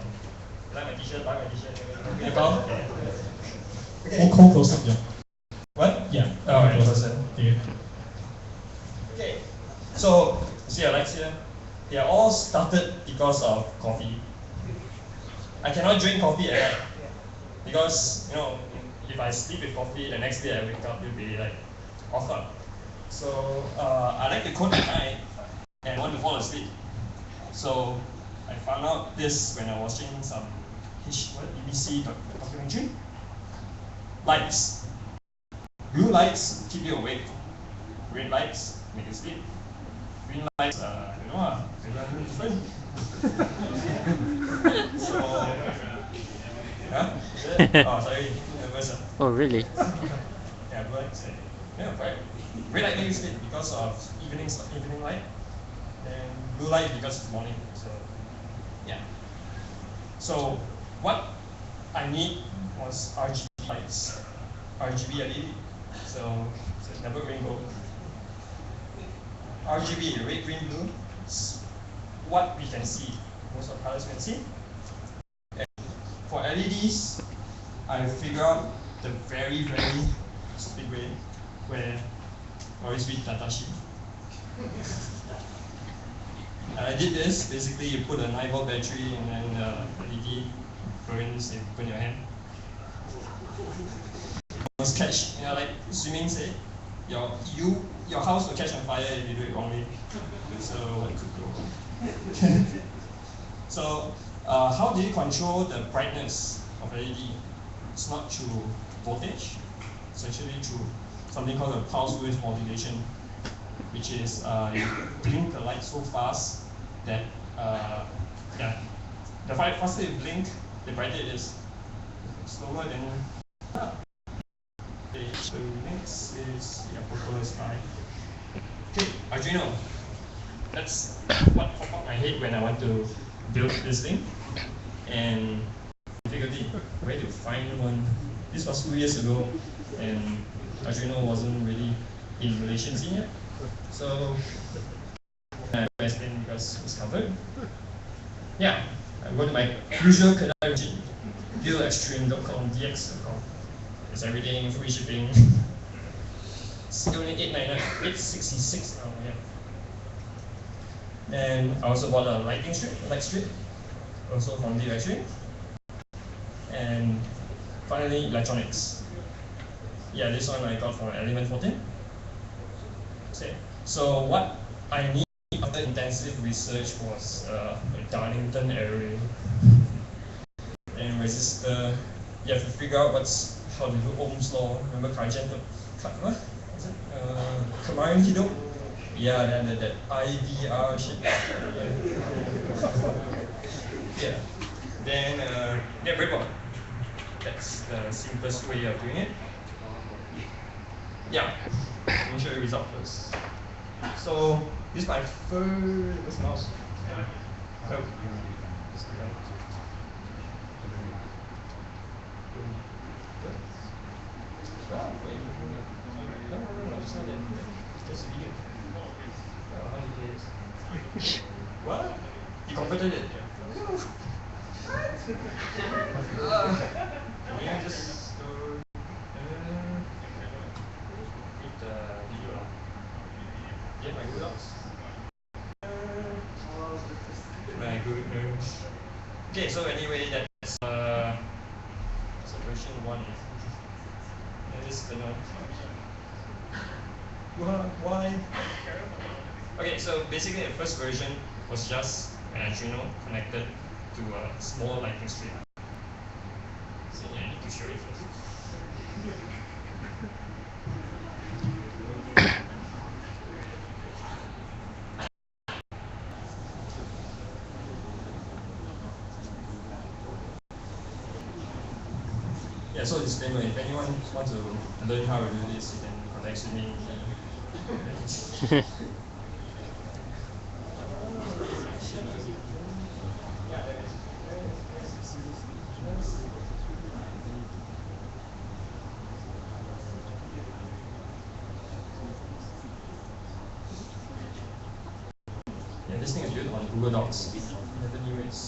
Like my t-shirt, buy my t-shirt. Okay. Call close up, yeah. What? Yeah. Alright, closer. Okay. Okay, so see your lights here. They are all started because of coffee. I cannot drink coffee at night because if I sleep with coffee, the next day I wake up, it'll be like awkward. So I like to code at night and want to fall asleep. So I found out this when I was watching some BBC documentary. Lights. Blue lights keep you awake. Red lights make you sleep. Green lights, different. So, oh, sorry, nervous. Oh, really? Yeah, blue lights. Yeah, correct. Red light makes you sleep because of evening light, and blue light because it's morning. So, yeah. So, what I need was RGB lights, RGB LED. So it's a double rainbow. RGB, red, green, blue, is what we can see. Most of the colors we can see. And for LEDs, I figured out the very, very stupid way where I always read data sheet. And I did this, basically you put a 9-volt battery and then LED burns, you put in your hand. Must catch, like swimming say, your house will catch on fire if you do it wrongly. So what could go wrong? So how do you control the brightness of LED? It's not through voltage. It's actually through something called a pulse width modulation, which is you blink the light so fast that the faster you blink, the brighter it is. Slower than. So next is protocol style. Okay, Arduino. That's what popped up my head when I want to build this thing. And difficulty, where to find one. This was 2 years ago, and Arduino wasn't really in relation scene yet. So I pressed in because it's covered. Yeah, I go to my usual canal buildextreme.com, dx.com. It's everything, free shipping. Still only $8.66 now, yeah. And I also bought a light strip, also from DXtreme. And finally, electronics. Yeah, this one I got from Element 14. Okay. So what I need after intensive research was a Darlington array and resistor. You have to figure out how to do Ohm's law. Remember what? Is it? Kamarin Hido? Yeah, that IVR shit. Yeah. Then breadboard. That's the simplest way of doing it. Yeah. Let me show you the result first. So this is my first mouse. So, What? You converted it? Can you just go read the video now? Get my good docs. My good nerves. Okay, so anyway, that's so version 1. That is the note. Why? Okay, so basically the first version was just an Arduino connected to a small lightning strip. So yeah, I need to show it first. Yeah, so disclaimer, if anyone wants to learn how to do this, you can contact me. Yeah, this thing is built on Google Docs. Anyways.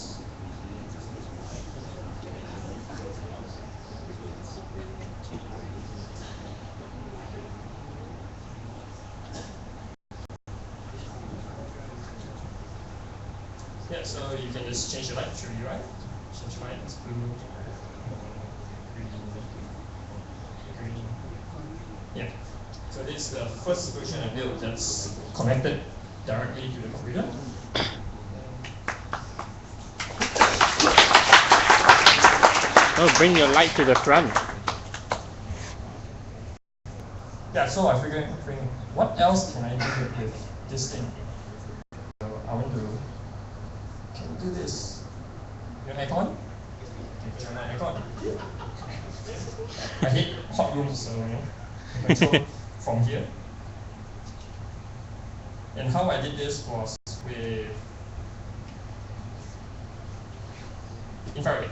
Yeah, so you can just change the light through UI. Change light, it's blue, green. Yeah. So this is the first version I built that's connected directly to the computer. Oh, bring your light to the front. Yeah, so I figured, what else can I do with this thing? So I want to, can we do this? You want aircon? Okay, turn on aircon. I hate hot rooms, so you know, control from here. And how I did this was with infrared.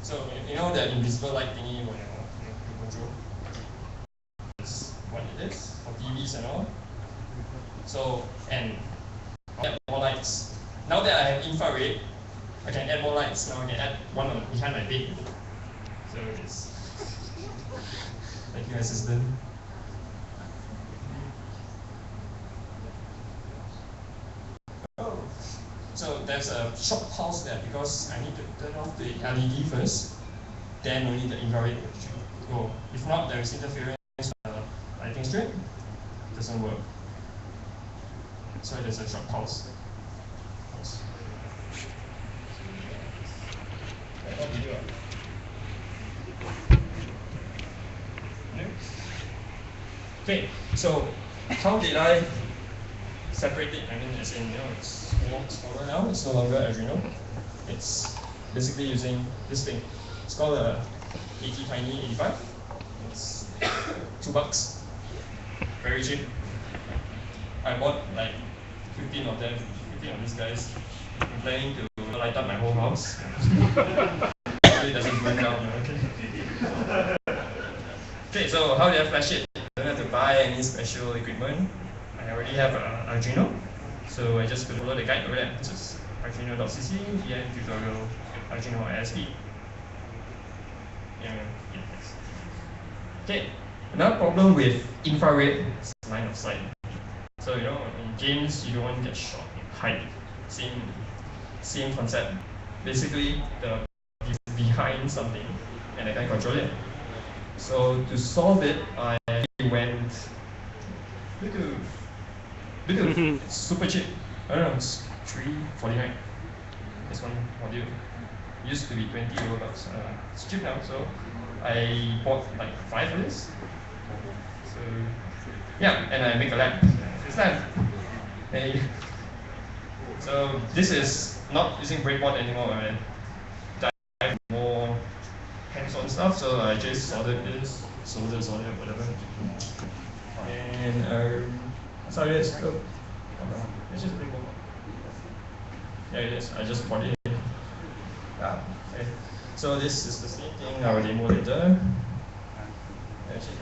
So you know the invisible light thingy when you control. That's what it is for TVs and all. So and I'll add more lights. Now that I have infrared, I can add more lights. Now I can add one behind my bed. So it's thank you, assistant. So there's a short pause there because I need to turn off the LED first, then only the infrared will go. If not, there is interference with the lighting strip. It doesn't work. So there's a short pause. Okay, so how did I separate it? I mean, as in, you know, it's smaller now. It's no longer Arduino. It's basically using this thing. It's called a AT-Tiny 85. It's $2. Very cheap. I bought like 15 of them, 15 of these guys. I'm planning to light up my whole house. Hopefully it doesn't burn down. Okay, so how did I flash it? I don't have to buy any special equipment. I already have an Arduino, so I just follow the guide over there. This is arduino.cc, EN tutorial, Arduino ISP. Yeah. Okay, another problem with infrared is line of sight. So you know, in games you don't want to get shot in height. Same concept. Basically, the behind something, and I can't control it. So to solve it, I went Bluetooth. It's super cheap. I don't know, it's $3.49. This one module used to be $20. It's cheap now, so I bought like 5 of this. So yeah, and I make a lamp. It's lamp. Hey. So this is not using breadboard anymore. I dive more hands-on stuff, so I just soldered this, soldered, whatever. And sorry, it's just breadboard. Yeah, it is. I just bought it. Okay. So this is the same thing. I will demo later. Actually,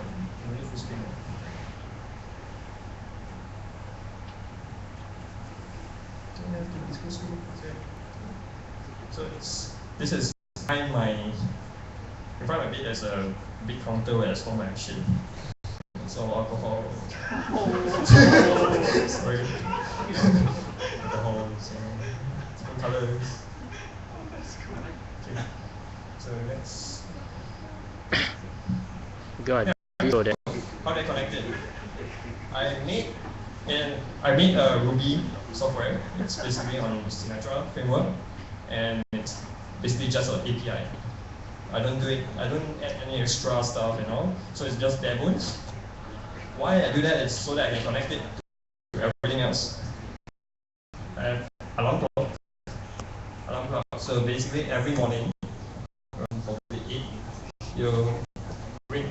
no need full screen. So this is behind my in front of it there's a big counter where I store my shit. It's all alcohol. Sorry. Alcohol, different colors. Okay. So next. God, go there. How they connect it? I made a Ruby software. It's basically on Sinatra framework, and it's basically just an API. I don't add any extra stuff and all. So it's just bare bones. Why I do that is so that I can connect it to everything else. I have alarm clock. So basically every morning, around probably 8, you ring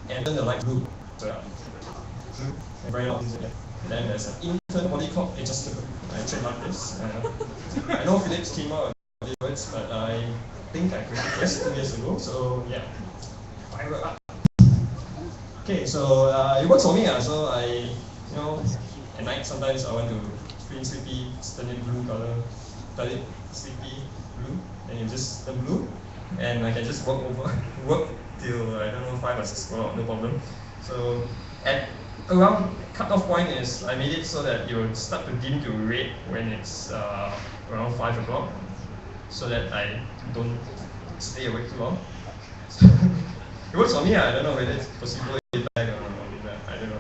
and turn the light blue. So blue and very long. Then there's an intern body clock adjustable. I trademark this. I know Philips came out with these words, but I think I created this 2 years ago. So yeah, viral up. Okay, so it works for me. So I, at night sometimes I want to feel sleepy, turn it blue color, turn it sleepy blue, and you just turn blue, and I can just work till I don't know 5 or 6 o'clock, no problem. So at around cutoff point is I made it so that it will start to dim to red when it's around 5 o'clock, so that I don't stay awake too long. It works for me. I don't know whether it's possible. I don't know.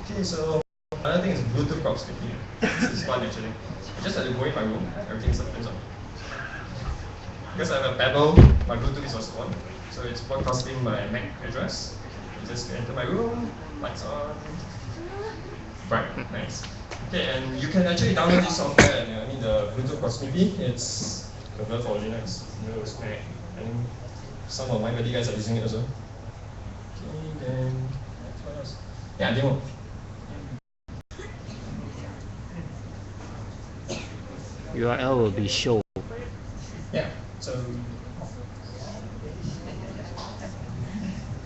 Okay, so another thing is Bluetooth proximity. This is fun actually. I just have to go in my room. Everything turns on. Because I have a Pebble, my Bluetooth is also on. So it's broadcasting my MAC address. You just enter my room, lights on. Bright, nice. Okay, and you can actually download this software. And the Bluetooth proximity. It's developed for Linux, Windows, Mac, and some of my buddy guys are using it also. Okay, then what else? Yeah, demo. URL will be shown. Yeah, so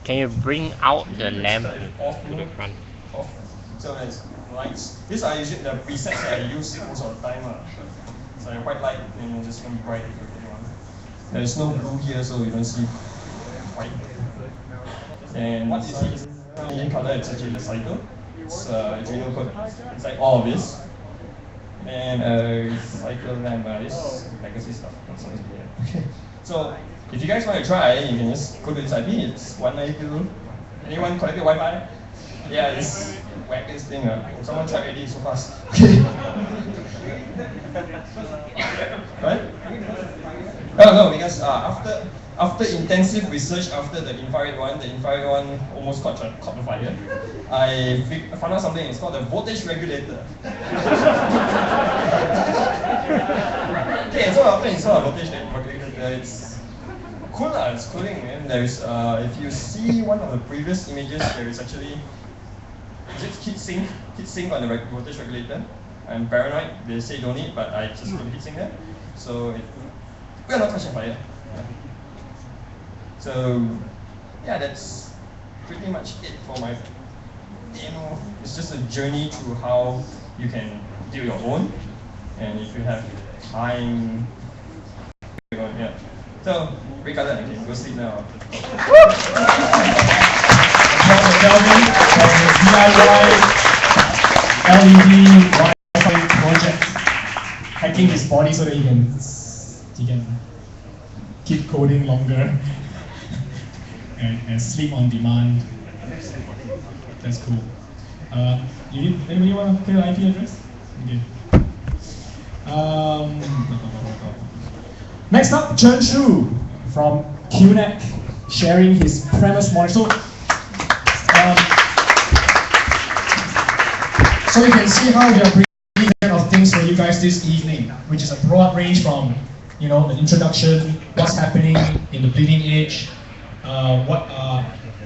can you bring out the lamp to the front? Off. So there's lights. These are usually the presets that I use most of the time. So white light and just going to be bright if you want. There's no blue here, so you don't see white. And what is this? In color, it's actually the cycle. It's Arduino code. It's like all of this. And cycle lamp, this legacy stuff. That's always be okay. So if you guys want to try, you can just go to this IP. It's 192. Anyone connected Wi-Fi? Yeah, this whack this thing. Someone tried already so fast. Okay. Right? Oh no, because after intensive research after the infrared one almost caught on fire. I found out something. It's called the voltage regulator. Okay, so after install a voltage regulator, it's cool. It's cooling. And there's if you see one of the previous images, there is actually heat sink on the voltage regulator. I'm paranoid. They say don't need, but I just put heat sink there. So we are not touching fire. Yeah. So yeah, that's pretty much it for my demo. It's just a journey through how you can do your own, and if you have time, yeah. So red color, I can go sleep now. Kelvin from the DIY LED Wi-Fi project, hacking his body so that he can keep coding longer and sleep on demand. That's cool. Anybody want to clear the IP address? Okay. Next up, Chen Shu from QNEC, sharing his premise model. So you can see how we are bringing kind of things for you guys this evening, which is a broad range from, the introduction, what's happening in the bleeding edge, what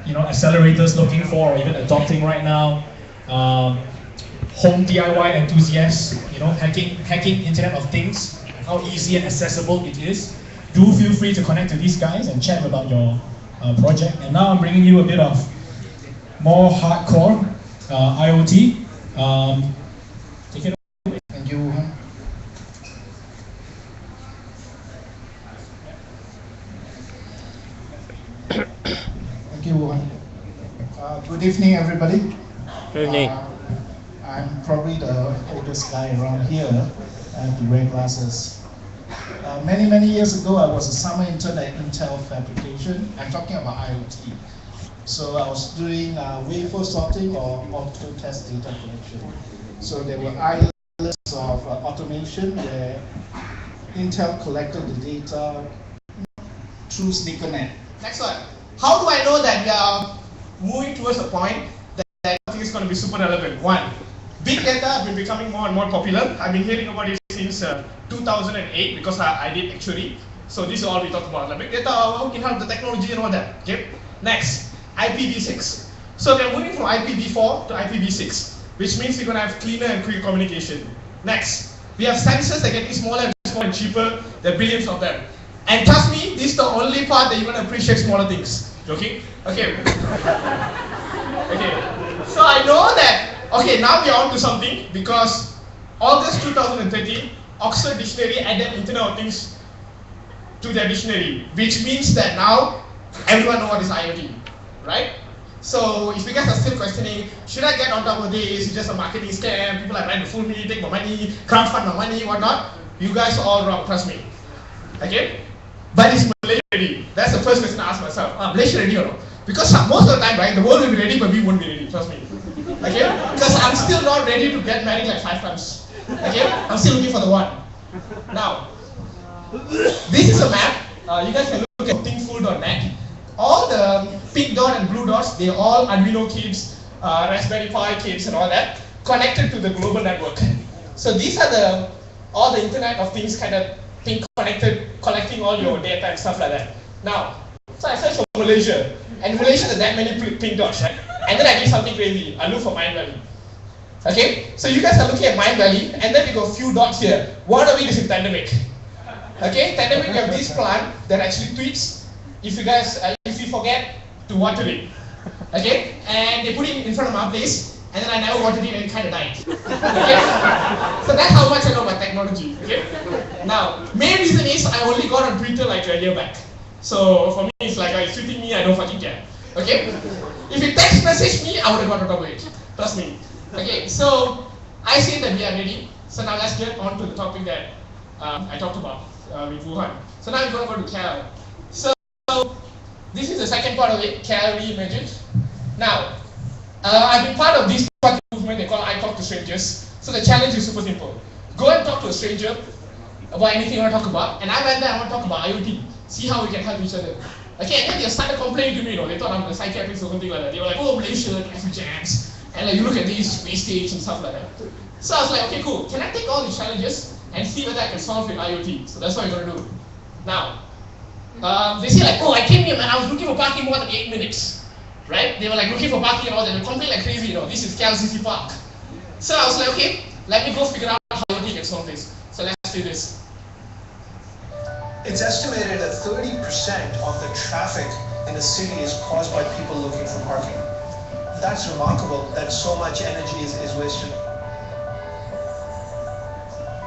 accelerators looking for or even adopting right now, home DIY enthusiasts, hacking Internet of Things, how easy and accessible it is. Do feel free to connect to these guys and chat about your project. And now I'm bringing you a bit of more hardcore IoT. Take it Good evening, everybody. Good evening. I'm probably the oldest guy around here. I have to wear glasses. Many years ago, I was a summer intern at Intel Fabrication. I'm talking about IoT. So I was doing wafer sorting or auto test data collection. So there were islands of automation where Intel collected the data through SneakerNet. Next one. How do I know that we are moving towards a point that I think is going to be super relevant? One, big data has been becoming more and more popular. I've been hearing about it since 2008 because I did actually. So this is all we talk about. Like big data, how can help the technology and all that. Okay. Next, IPv6. So we're moving from IPv4 to IPv6, which means we're going to have cleaner and quicker communication. Next, we have sensors that are getting smaller and cheaper. There are billions of them. And trust me, this is the only part that you're going to appreciate smaller things. Joking? Okay. Okay. So I know that, okay, now we're on to something because August 2013, Oxford Dictionary added Internet of Things to their dictionary, which means that now everyone knows what is IoT, right? So if you guys are still questioning, should I get on top of this? It's just a marketing scam, people are trying to fool me, take my money, crowdfund my money, whatnot. You guys are all wrong, trust me. Okay? But is Malaysia ready? That's the first question I ask myself. Malaysia ready or not? Because most of the time, right, the world will be ready, but we won't be ready, trust me. Okay? Because I'm still not ready to get married like 5 times. Okay? I'm still looking for the one. Now, this is a map. You guys can look at thinkful.net. All the pink dot and blue dots, they're all Arduino kids, Raspberry Pi kids and all that, connected to the global network. So these are all the Internet of Things kind of thing connected, collecting all your data and stuff like that. Now, so I searched for Malaysia, and Malaysia has that many pink dots, right? And then I did something crazy. I looked for Mind Valley. Okay, so you guys are looking at Mind Valley, and then we got a few dots here. One of it is in Pandemic. Okay, Pandemic, we have this plant that actually tweets if you guys, if you forget to water it. Okay, and they put it in front of my place, and then I never watered it and it kind of died. Okay, so that's how much I know about technology. Okay, now main reason is I only got on Twitter like a year back. So for me, it's like it's tweeting me, I don't fucking care. Okay, if you text message me, I would have got on top of it. Trust me. Okay, so I say that we are ready. So now let's get on to the topic that I talked about with Wuhan. So now we're going to go to KL. So this is the second part of it, KL reimagined. Now, I've been part of this movement they call I Talk to Strangers. So the challenge is super simple. Go and talk to a stranger about anything you want to talk about, and I went there, I want to talk about IoT. See how we can help each other. Okay, and then they started complaining to me, they thought I'm a psychiatrist or something like that. They were like, oh, Malaysia, there's jams. And like, you look at these wastage and stuff like that. So I was like, okay, cool. Can I take all these challenges and see whether I can solve with IoT? So that's what we're going to do. Now, they say like, oh, I came here, man, I was looking for parking more than 8 minutes. Right? They were like looking for parking and all that. They were complaining like crazy, this is KLCC Park. So I was like, okay, let me go figure out how IoT can solve this. So let's do this. It's estimated that 30% of the traffic in the city is caused by people looking for parking. That's remarkable that so much energy is wasted.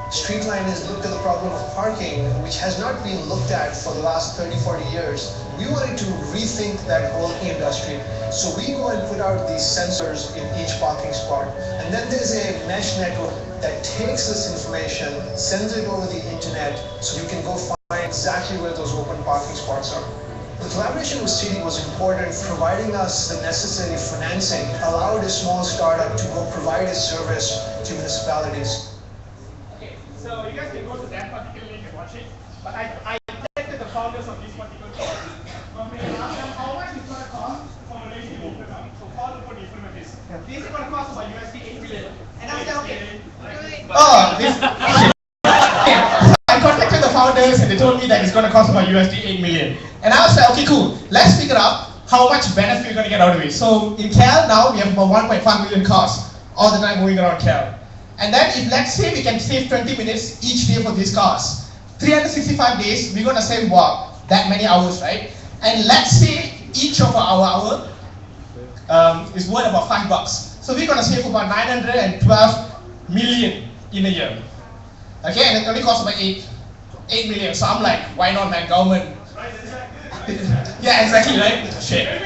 Streetline has looked at the problem of parking, which has not been looked at for the last 30-40 years. We wanted to rethink that whole industry. So we go and put out these sensors in each parking spot. And then there's a mesh network that takes this information, sends it over the internet, so you can go find exactly where those open parking spots are. The collaboration with Citi was important, providing us the necessary financing, allowed a small startup to go provide a service to municipalities. Okay, so you guys can go to that particular link and watch it, but I contacted the founders of this particular course. I asked them how much it's going to cost for Malaysia to implement, so how to implement this. This is going to cost about USD 8 million. And I said, okay. I contacted the founders and they told me that it's going to cost about USD 8 million. And I was like, okay, cool. Let's figure out how much benefit we're going to get out of it. So in KL now, we have about 1.5 million cars all the time moving around KL. And then if let's say we can save 20 minutes each day for these cars, 365 days, we're going to save what? That many hours, right? And let's say each of our hour is worth about $5. So we're going to save about 912 million in a year. Okay, and it only costs about 8 million. So I'm like, why not, man? Government. Yeah, exactly, right? Shit.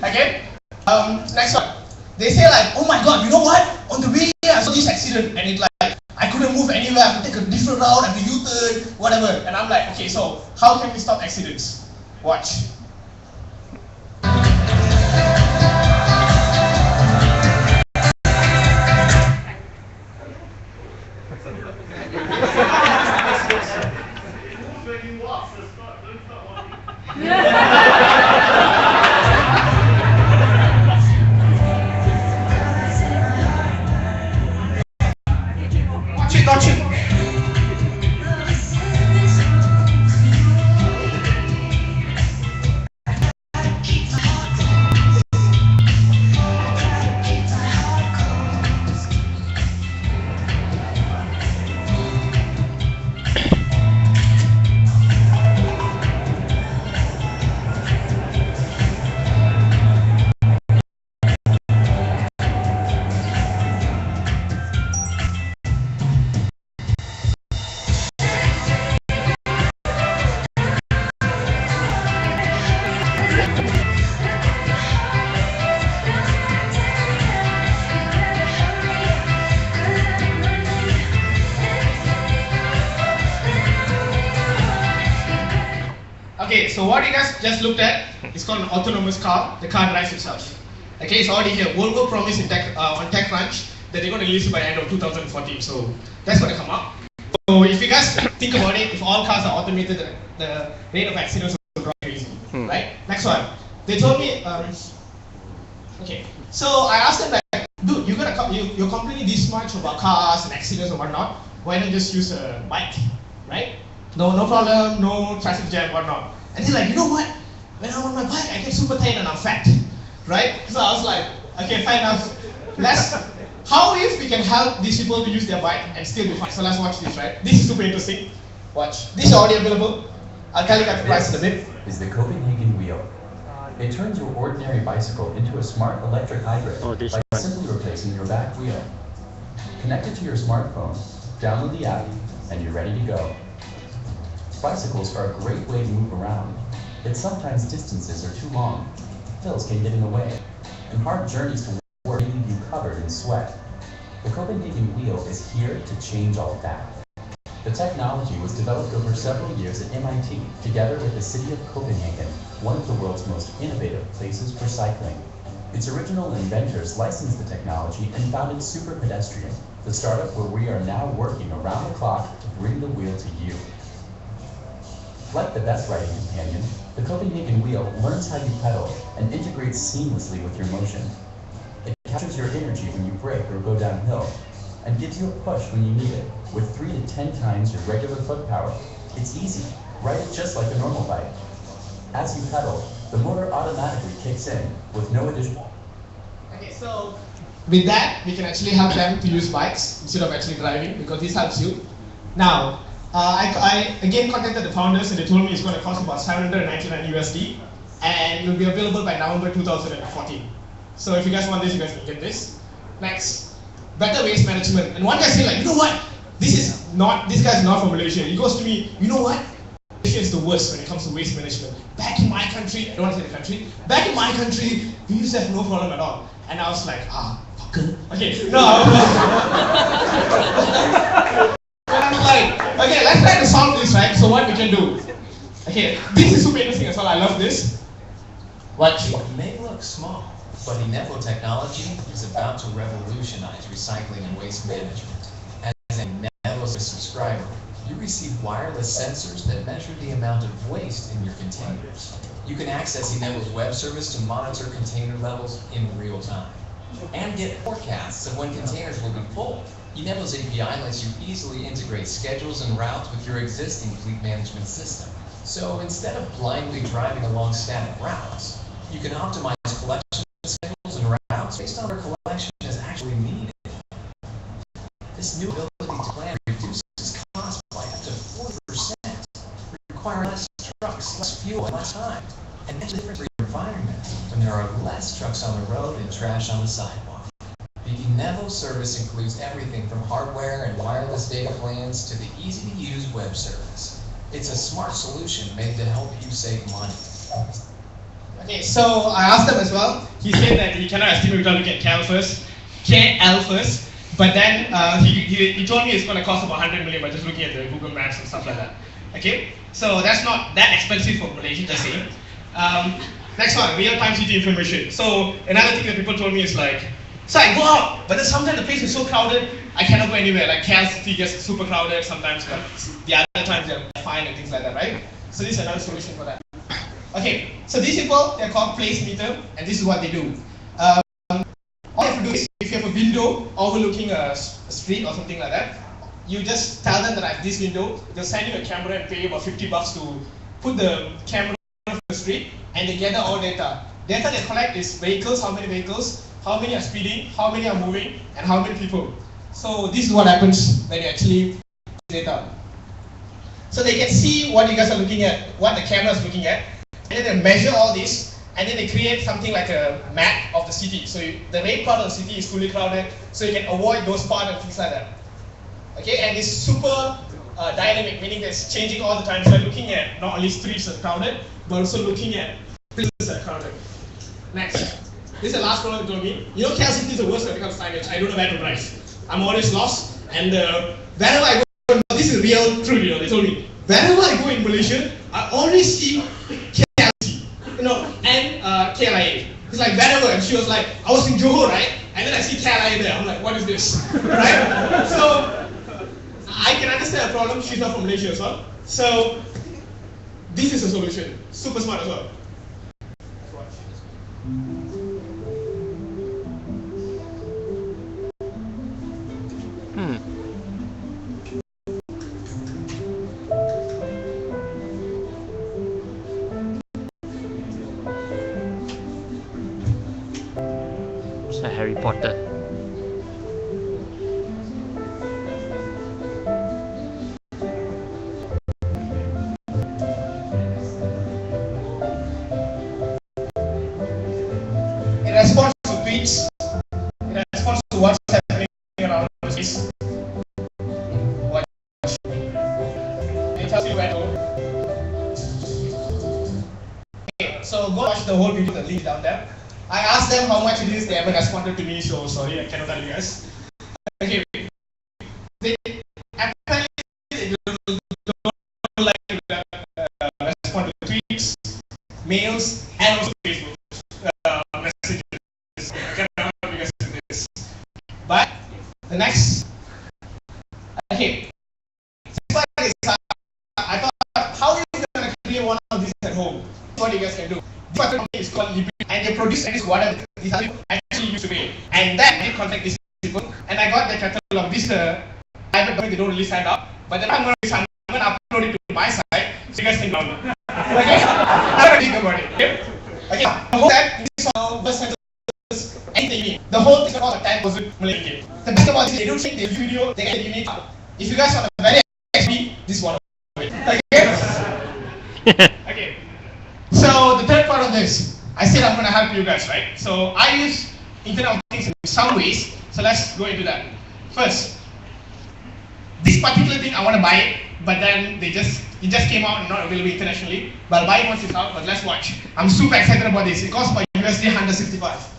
Okay. Next one. They say like, oh my god, you know what? On the way here, I saw this accident, and it like I couldn't move anywhere. I have to take a different route, I have to U-turn, whatever. And I'm like, okay, so how can we stop accidents? Watch. Watch it. Okay, so what you guys just looked at is called an autonomous car. The car drives itself. Okay, it's already here. Volvo promised on TechCrunch that they're going to release it by the end of 2014. So that's going to come up. So if you guys think about it, if all cars are automated, the rate of accidents will drop crazy, right? Next one. They told me, okay. So I asked them like, dude, you're complaining this much about cars and accidents and whatnot. Why don't you just use a bike, right? No problem, no traffic jam, whatnot. And they're like, you know what? When I'm on my bike, I get super tired and I'm fat, right? So I was like, okay, fine enough. How if we can help these people to use their bike and still be fine? So let's watch this, right? This is super interesting. Watch. This is already available. I'll tell you guys the price in a bit. Is the Copenhagen wheel. It turns your ordinary bicycle into a smart electric hybrid by simply replacing your back wheel. Connect it to your smartphone, download the app, and you're ready to go. Bicycles are a great way to move around, but sometimes distances are too long. Hills can get in the way, and hard journeys to work can leave you covered in sweat. The Copenhagen wheel is here to change all that. The technology was developed over several years at MIT, together with the city of Copenhagen, one of the world's most innovative places for cycling. Its original inventors licensed the technology and founded Super Pedestrian, the startup where we are now working around the clock to bring the wheel to you. Like the best riding companion, the Copenhagen wheel learns how you pedal and integrates seamlessly with your motion. It captures your energy when you brake or go downhill, and gives you a push when you need it, with 3 to 10 times your regular foot power. It's easy. Ride it just like a normal bike. As you pedal, the motor automatically kicks in with no additional... Okay, so with that, we can actually help them to use bikes instead of actually driving, because this helps you. Now, I again contacted the founders and they told me it's going to cost about $799 USD and it will be available by November 2014. So if you guys want this, you guys can get this. Next, better waste management. And one guy said like, you know what? This guy's not from Malaysia. He goes to me, you know what? Malaysia is the worst when it comes to waste management. Back in my country, I don't want to say the country, back in my country, we used to have no problem at all. And I was like, fucker. Okay, no. And I'm like, okay, let's try to solve this, right? So what we can do? Okay, this is super interesting as well. I love this. Watch. It may look small, but Inevo technology is about to revolutionize recycling and waste management. As a Inevo subscriber, you receive wireless sensors that measure the amount of waste in your containers. You can access Inevo's web service to monitor container levels in real time and get forecasts of when containers will be full. Inevo's API lets you easily integrate schedules and routes with your existing fleet management system. So instead of blindly driving along static routes, you can optimize collection schedules and routes based on where collection is actually needed. This new ability to plan reduces costs by up to 40%, requiring less trucks, less fuel, and less time, and makes a difference for your environment when there are less trucks on the road and trash on the sidewalk. The Inevo service includes everything from hardware and wireless data plans to the easy-to-use web service. It's a smart solution made to help you save money. Okay, so I asked him as well. He said that he cannot estimate without looking at KL first. But then he told me it's going to cost about 100 million by just looking at the Google Maps and stuff like that. Okay, so that's not that expensive for Malaysia, just saying. Next one, real-time city information. So another thing that people told me is like, so I go out, but then sometimes the place is so crowded, I cannot go anywhere. Like KL City gets super crowded sometimes, but the other times they're fine and things like that, right? So this is another solution for that. Okay, so these people, they're called place meetup, and this is what they do. All you have to do is, if you have a window overlooking a street or something like that, you just tell them that I have this window, they'll send you a camera and pay you about $50 to put the camera on the street, and they gather all data. Data they collect is vehicles, how many are speeding, how many are moving, and how many people. So this is what happens when you actually data. So they can see what you guys are looking at, what the camera is looking at, and then they measure all this, and then they create something like a map of the city. So the red part of the city is fully crowded, so you can avoid those parts and things like that. Okay, and it's super dynamic, meaning that it's changing all the time. So you're looking at not only streets that are crowded, but also looking at places that are crowded. Next. This is the last one they told me. You know, KL City is the worst when it comes to signage. I don't know where to drive. I'm always lost, and wherever I go, this is real truth, you know, they told me. Wherever I go in Malaysia, I always see KL City, you know, and KLIA. It's like wherever, and she was like, I was in Johor, right? And then I see KLIA there. I'm like, what is this? Right? So I can understand the problem. She's not from Malaysia as well. So this is a solution. Super smart as well. It's like Harry Potter. In response to tweets, in response to what's happening around the place, watch. It tells you where to go. Okay, so go watch the whole video, the link down there. I asked them how much it is, they haven't responded to me, so sorry, I cannot tell you guys. Okay, they apparently they don't like to respond to tweets, mails, and also Facebook messages. I cannot help you guys with this. But the next, okay, this one is, I thought, how are you going to create one of these at home? What you guys can do. This company is called Libby, and they produce this whatever these are actually used to be. And then I contact these people, and I got the catalog. This private domain, they don't really sign up, but then I'm going to upload it to my site so you guys can download. Okay? I'm going to think about it. Okay? I hope that this was anything you need. The whole thing is about 10,000 Malaysian. The best about it, they don't take the video, they get unique. If you guys want a very XP, this one. Okay? Okay. So the third part of this, I said I'm going to help you guys, right? So I use Internet of Things in some ways. So let's go into that. First, this particular thing I want to buy it, but then it just came out and not available internationally. But I'll buy it once it's out. But let's watch. I'm super excited about this. It costs my USD 165.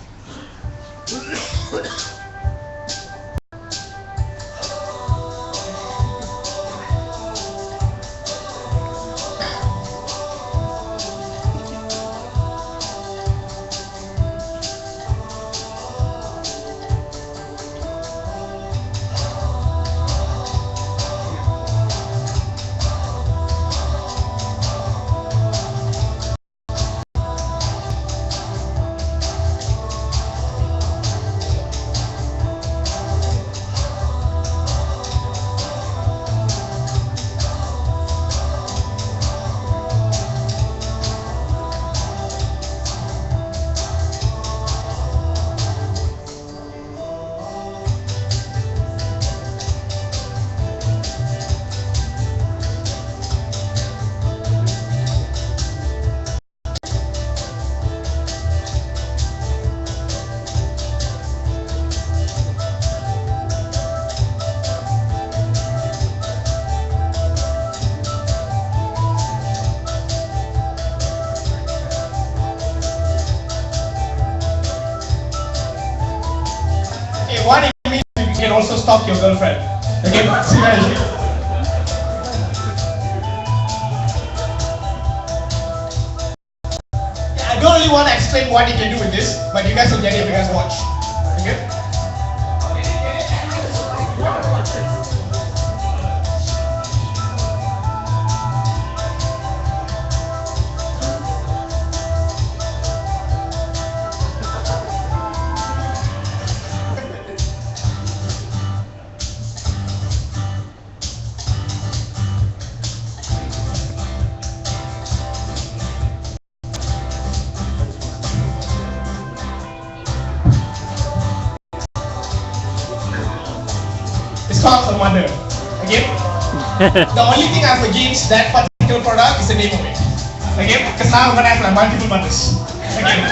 can also stalk your girlfriend. Okay, seriously. I don't really want to explain what you can do with this, but you guys will get it if you guys watch. Okay? It's called the mother. Okay? The only thing I have against that particular product is the name of it. Okay? Because now I'm gonna have like multiple mothers. Okay?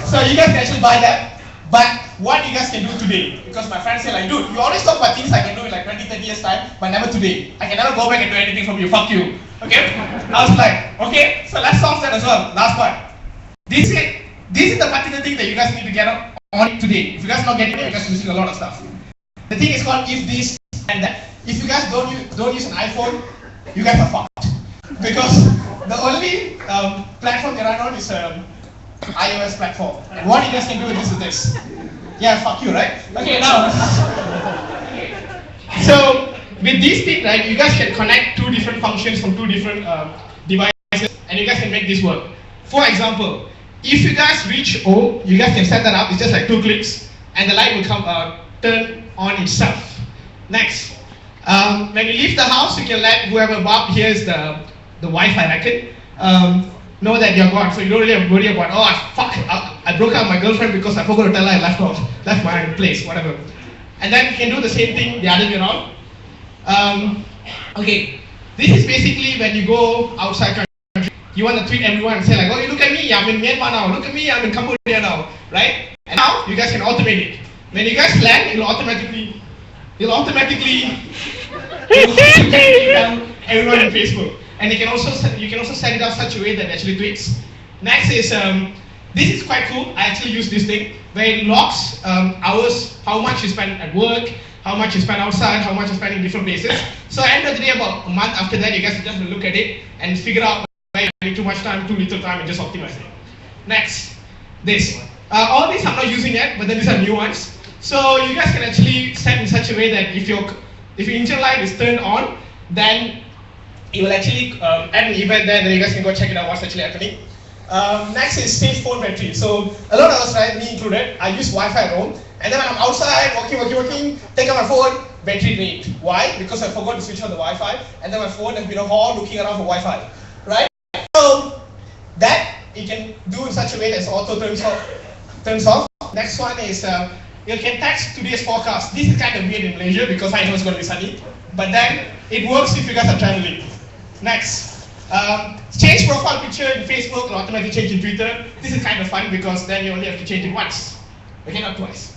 So you guys can actually buy that. But what you guys can do today, because my friends say like, dude, you always talk about things I can do in like 20, 30 years time, but never today. I can never go back and do anything from you. Fuck you. Okay? I was like, okay, so let's solve that as well. Last one. This is the particular thing that you guys need to get on it today. If you guys not getting it, you guys are losing a lot of stuff. The thing is called if this and that. If you guys don't use an iPhone, you guys are fucked. Because the only platform they run on is iOS platform. And what you guys can do with this is this. Yeah, fuck you, right? Okay, now. So with these things, right, you guys can connect two different functions from two different devices, and you guys can make this work. For example, if you guys reach O, you guys can set that up. It's just like 2 clicks, and the light will come turn on itself. Next, when you leave the house, you can let whoever above hears the Wi-Fi record know that you're gone. So you don't really have to worry about, oh fuck, I broke up with my girlfriend because I forgot to tell her I left my place, whatever. And then you can do the same thing the other way around. Okay, this is basically when you go outside country, you want to tweet everyone and say like, oh, you look at me, I'm in Myanmar now. Look at me, I'm in Cambodia now, right? And now you guys can automate it. When you guys land, it'll automatically tell everyone in Facebook. And you can also set it up such a way that it actually tweets. Next is this is quite cool. I actually use this thing where it logs hours, how much you spend at work, how much you spend outside, how much you spend in different places. So at the end of the day, about a month after that, you guys just look at it and figure out where you spend too much time, too little time, and just optimize it. Next, this. All these I'm not using yet, but then these are new ones. So you guys can actually set in such a way that if your engine light is turned on, then it will actually add an event there, then you guys can go check it out what's actually happening. Next is save phone battery. So a lot of us, right, me included, I use Wi-Fi at home, and then when I'm outside, working, take out my phone, battery drained. Why? Because I forgot to switch on the Wi-Fi, and then my phone has been all looking around for Wi-Fi, right? So that you can do in such a way that auto turns off. Next one is you can text today's forecast. This is kind of weird in Malaysia because I know it's going to be sunny, but then it works if you guys are traveling. Next, change profile picture in Facebook or automatically change in Twitter. This is kind of fun because then you only have to change it once, okay, not twice.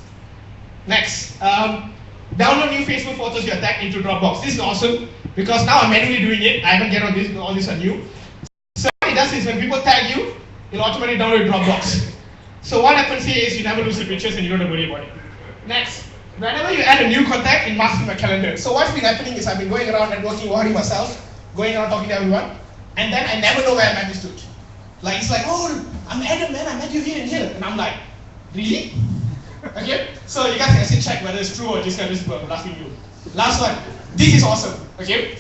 Next, download new Facebook photos you tag into Dropbox. This is awesome because now I'm manually doing it. I haven't get on this, all these are new. So what it does is when people tag you, it'll automatically download Dropbox. So what happens here is you never lose the pictures and you don't have to worry about it. Next, whenever you add a new contact, it marks in my calendar. So what's been happening is I've been going around and working myself, going around talking to everyone, and then I never know where I met this dude. Like it's like, oh, I'm Adam, man, I met you here and here. And I'm like, really? Okay? So you guys can actually check whether it's true or this guy is bluffing you. Last one. This is awesome. Okay?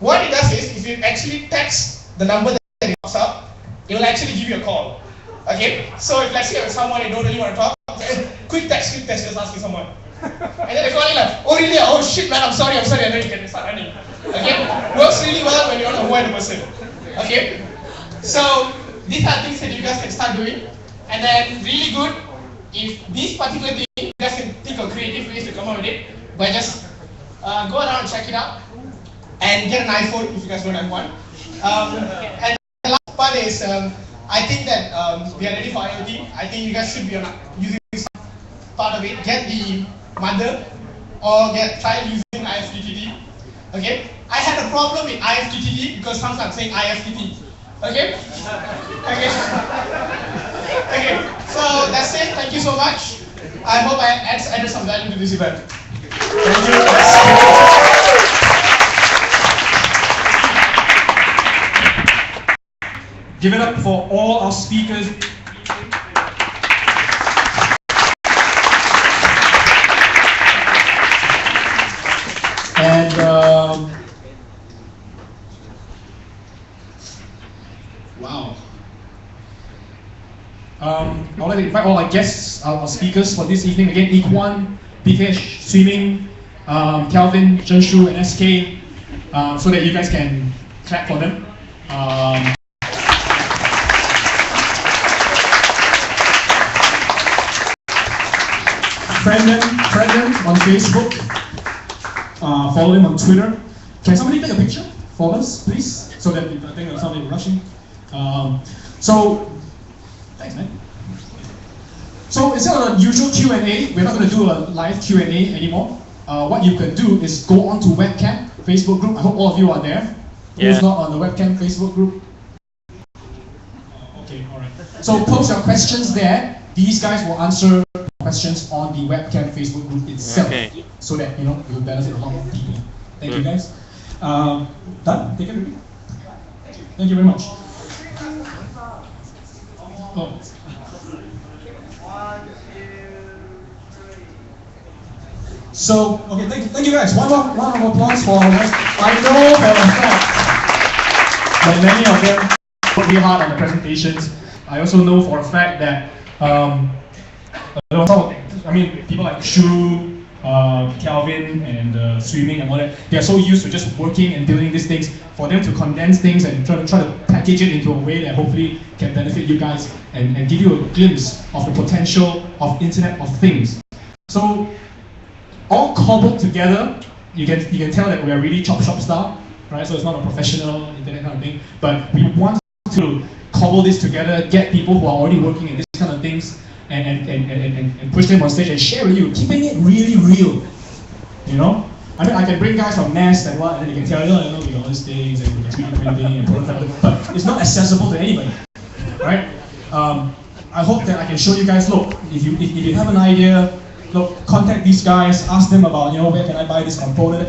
What it does is if you actually text the number that it pops up, it will actually give you a call. Okay? So if let's say you're with someone you don't really want to talk, quick text, just asking someone. And then they call you like, oh really? Oh shit man, I'm sorry, and then you can start running. Okay? Works really well when you don't avoid the person. Okay? So these are things that you guys can start doing. And then really good, if this particular thing, you guys can think of creative ways to come up with it, but just go around and check it out. And get an iPhone if you guys don't have one. And the last part is, I think that we are ready for IoT. I think you guys should be using some part of it. Get the mother or try using IFTTT. Okay? I had a problem with IFTTT because some start saying IFTT. Okay? Okay. Okay. So that's it. Thank you so much. I hope I added some value to this event. Thank you. Give it up for all our speakers. And wow. I'd like to invite all our guests, our speakers for this evening. Again, Ikwan, Bikesh, Swimming, Calvin, Zhenshu, and SK, so that you guys can clap for them. Friend them on Facebook. Follow them on Twitter. Can somebody take a picture for us, please? So that I think there's somebody rushing. Thanks, man. So instead of the usual Q&A, we're not going to do a live Q&A anymore. What you can do is go on to Webcamp Facebook group. I hope all of you are there. Yeah. Who's not on the Webcamp Facebook group? Okay, all right. So post your questions there. These guys will answer questions on the Webcam Facebook group itself, so that you will benefit a lot more people. Thank you guys. Done? Take it. Thank you very much. Oh. So, okay, thank you guys. One round of applause for our guys. I know for a fact that many of them worked really hard on the presentations. I also know for a fact that people like Shu, Calvin, and Swimming and all that, they are so used to just working and building these things. For them to condense things and try to package it into a way that hopefully can benefit you guys and give you a glimpse of the potential of Internet of Things. So, all cobbled together, you can tell that we are really chop shop style, right? So it's not a professional internet kind of thing, but we want to cobble this together, get people who are already working in this kind of things, and push them on stage and share with you, keeping it really real, you know? I mean, I can bring guys from Nest and what, and they can tell you, we got all these things, and we can 3D printing and prototyping, but it's not accessible to anybody, right? I hope that I can show you guys, look, if you have an idea, look, contact these guys, ask them about, where can I buy this component.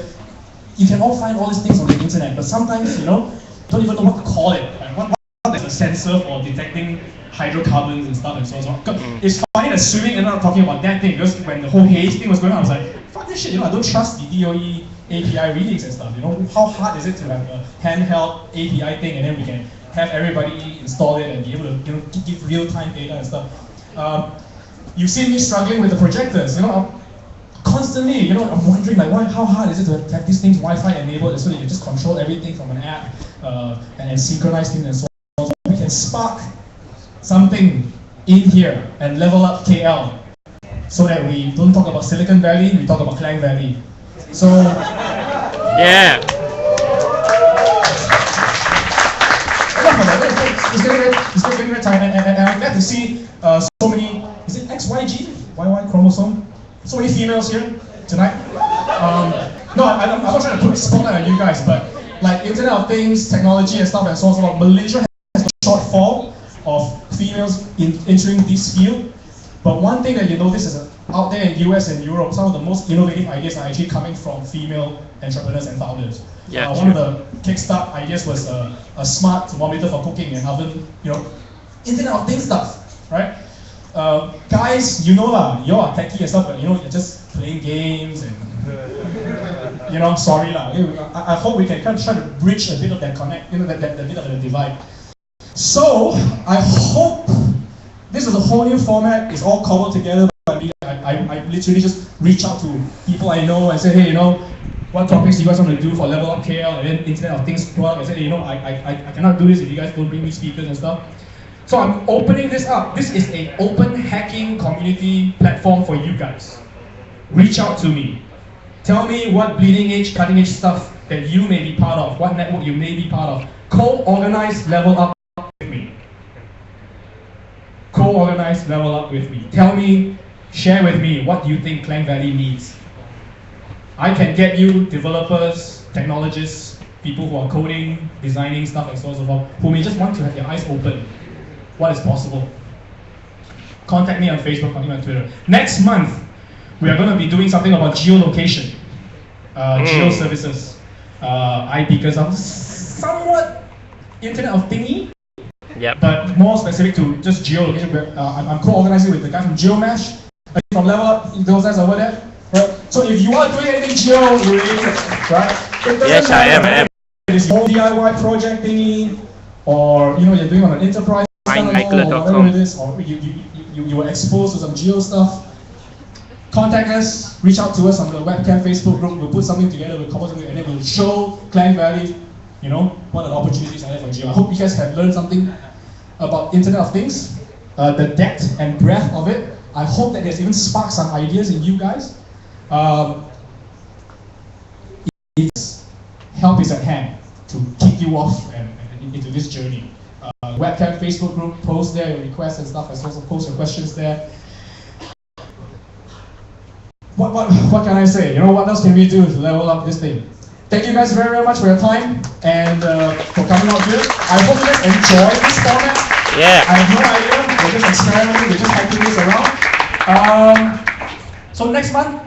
You can all find all these things on the internet, but sometimes, don't even know what to call it. Like, what is a sensor for detecting hydrocarbons and stuff and so on. It's funny that Swimming ended up talking about that thing, because when the whole haze thing was going on, I was like, fuck this shit, I don't trust the DOE API readings and stuff. How hard is it to have a handheld API thing, and then we can have everybody install it and be able to give real-time data and stuff. You see me struggling with the projectors, constantly, I'm wondering how hard is it to have these things Wi-Fi enabled so that you can just control everything from an app and synchronize things and so on. We can spark something in here and level up KL so that we don't talk about Silicon Valley, we talk about Klang Valley. So, yeah. It's getting very tight, and I'm glad to see so many, is it XYG? YY chromosome? So many females here tonight. No, I'm not trying to put a spotlight on you guys, but like Internet of Things, technology and stuff and so on, Malaysia has a shortfall of females entering this field. But one thing that you notice is out there in US and Europe, some of the most innovative ideas are actually coming from female entrepreneurs and founders. Yeah, one of the kickstart ideas was a smart thermometer for cooking and oven, Internet of Things stuff, right? Guys, you are techie and stuff, but you're just playing games and sorry lah. I hope we can kind of try to bridge a bit of that connect, that bit of the divide. So I hope this is a whole new format. It's all cobbled together. I literally just reach out to people I know and say, hey, what topics do you guys want to do for Level Up KL and then Internet of Things product? I said, hey, I cannot do this if you guys don't bring me speakers and stuff. So I'm opening this up. This is an open hacking community platform for you guys. Reach out to me. Tell me what bleeding edge, cutting edge stuff that you may be part of, what network you may be part of. Co-organize Level Up with me. Co-organize Level Up with me. Tell me, share with me what you think Klang Valley needs. I can get you developers, technologists, people who are coding, designing stuff and so on and so forth, who may just want to have their eyes open. What is possible? contact me on Facebook, contact me on Twitter. Next month, we are going to be doing something about geolocation, geo services. Because I'm somewhat Internet of Thingy, but more specific to just geolocation. I'm co-organizing with the guy from GeoMesh, from Level Up, those guys over there. Right? So if you are doing anything geo-related, right? Yes, I am. This whole DIY project thingy, or you're doing on an enterprise level, or whatever it is, or you were exposed to some geo stuff. Contact us, reach out to us on the Webcamp Facebook group. We'll put something together, we'll cover something, and then we'll show Klang Valley, what are the opportunities are there for geo. I hope you guys have learned something about Internet of Things, the depth and breadth of it. I hope that there's even sparked some ideas in you guys. Help is at hand to kick you off and into this journey. Webcam Facebook group, post there your requests and stuff, as well as post your questions there. What can I say? What else can we do to level up this thing? Thank you guys very, very much for your time and for coming out here. I hope you guys enjoy this format. Yeah. I have no idea. We're just experimenting. We're just hacking this around. So next month,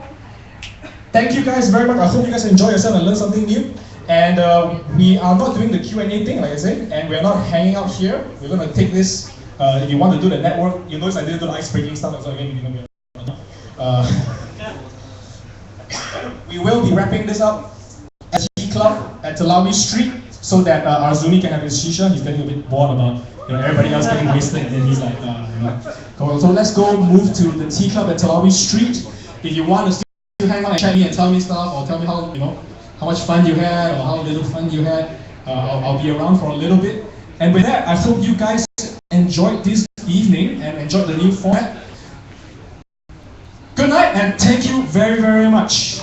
thank you guys very much. I hope you guys enjoy yourself and learn something new. And we are not doing the Q&A thing, like I said, and we're not hanging out here. We're going to take this. If you want to do the network, you notice I didn't do the ice-breaking stuff. So again, we will be wrapping this up at T Club at Talawi Street, so that Arzuni can have his shisha. He's getting a bit bored about everybody else getting wasted, and then he's like, So let's go move to the T Club at Talawi Street. If you want to still hang out and chat me and tell me stuff, or tell me how much fun you had or how little fun you had, I'll be around for a little bit. And with that, I hope you guys enjoyed this evening and enjoyed the new format. Good night, and thank you very, very much.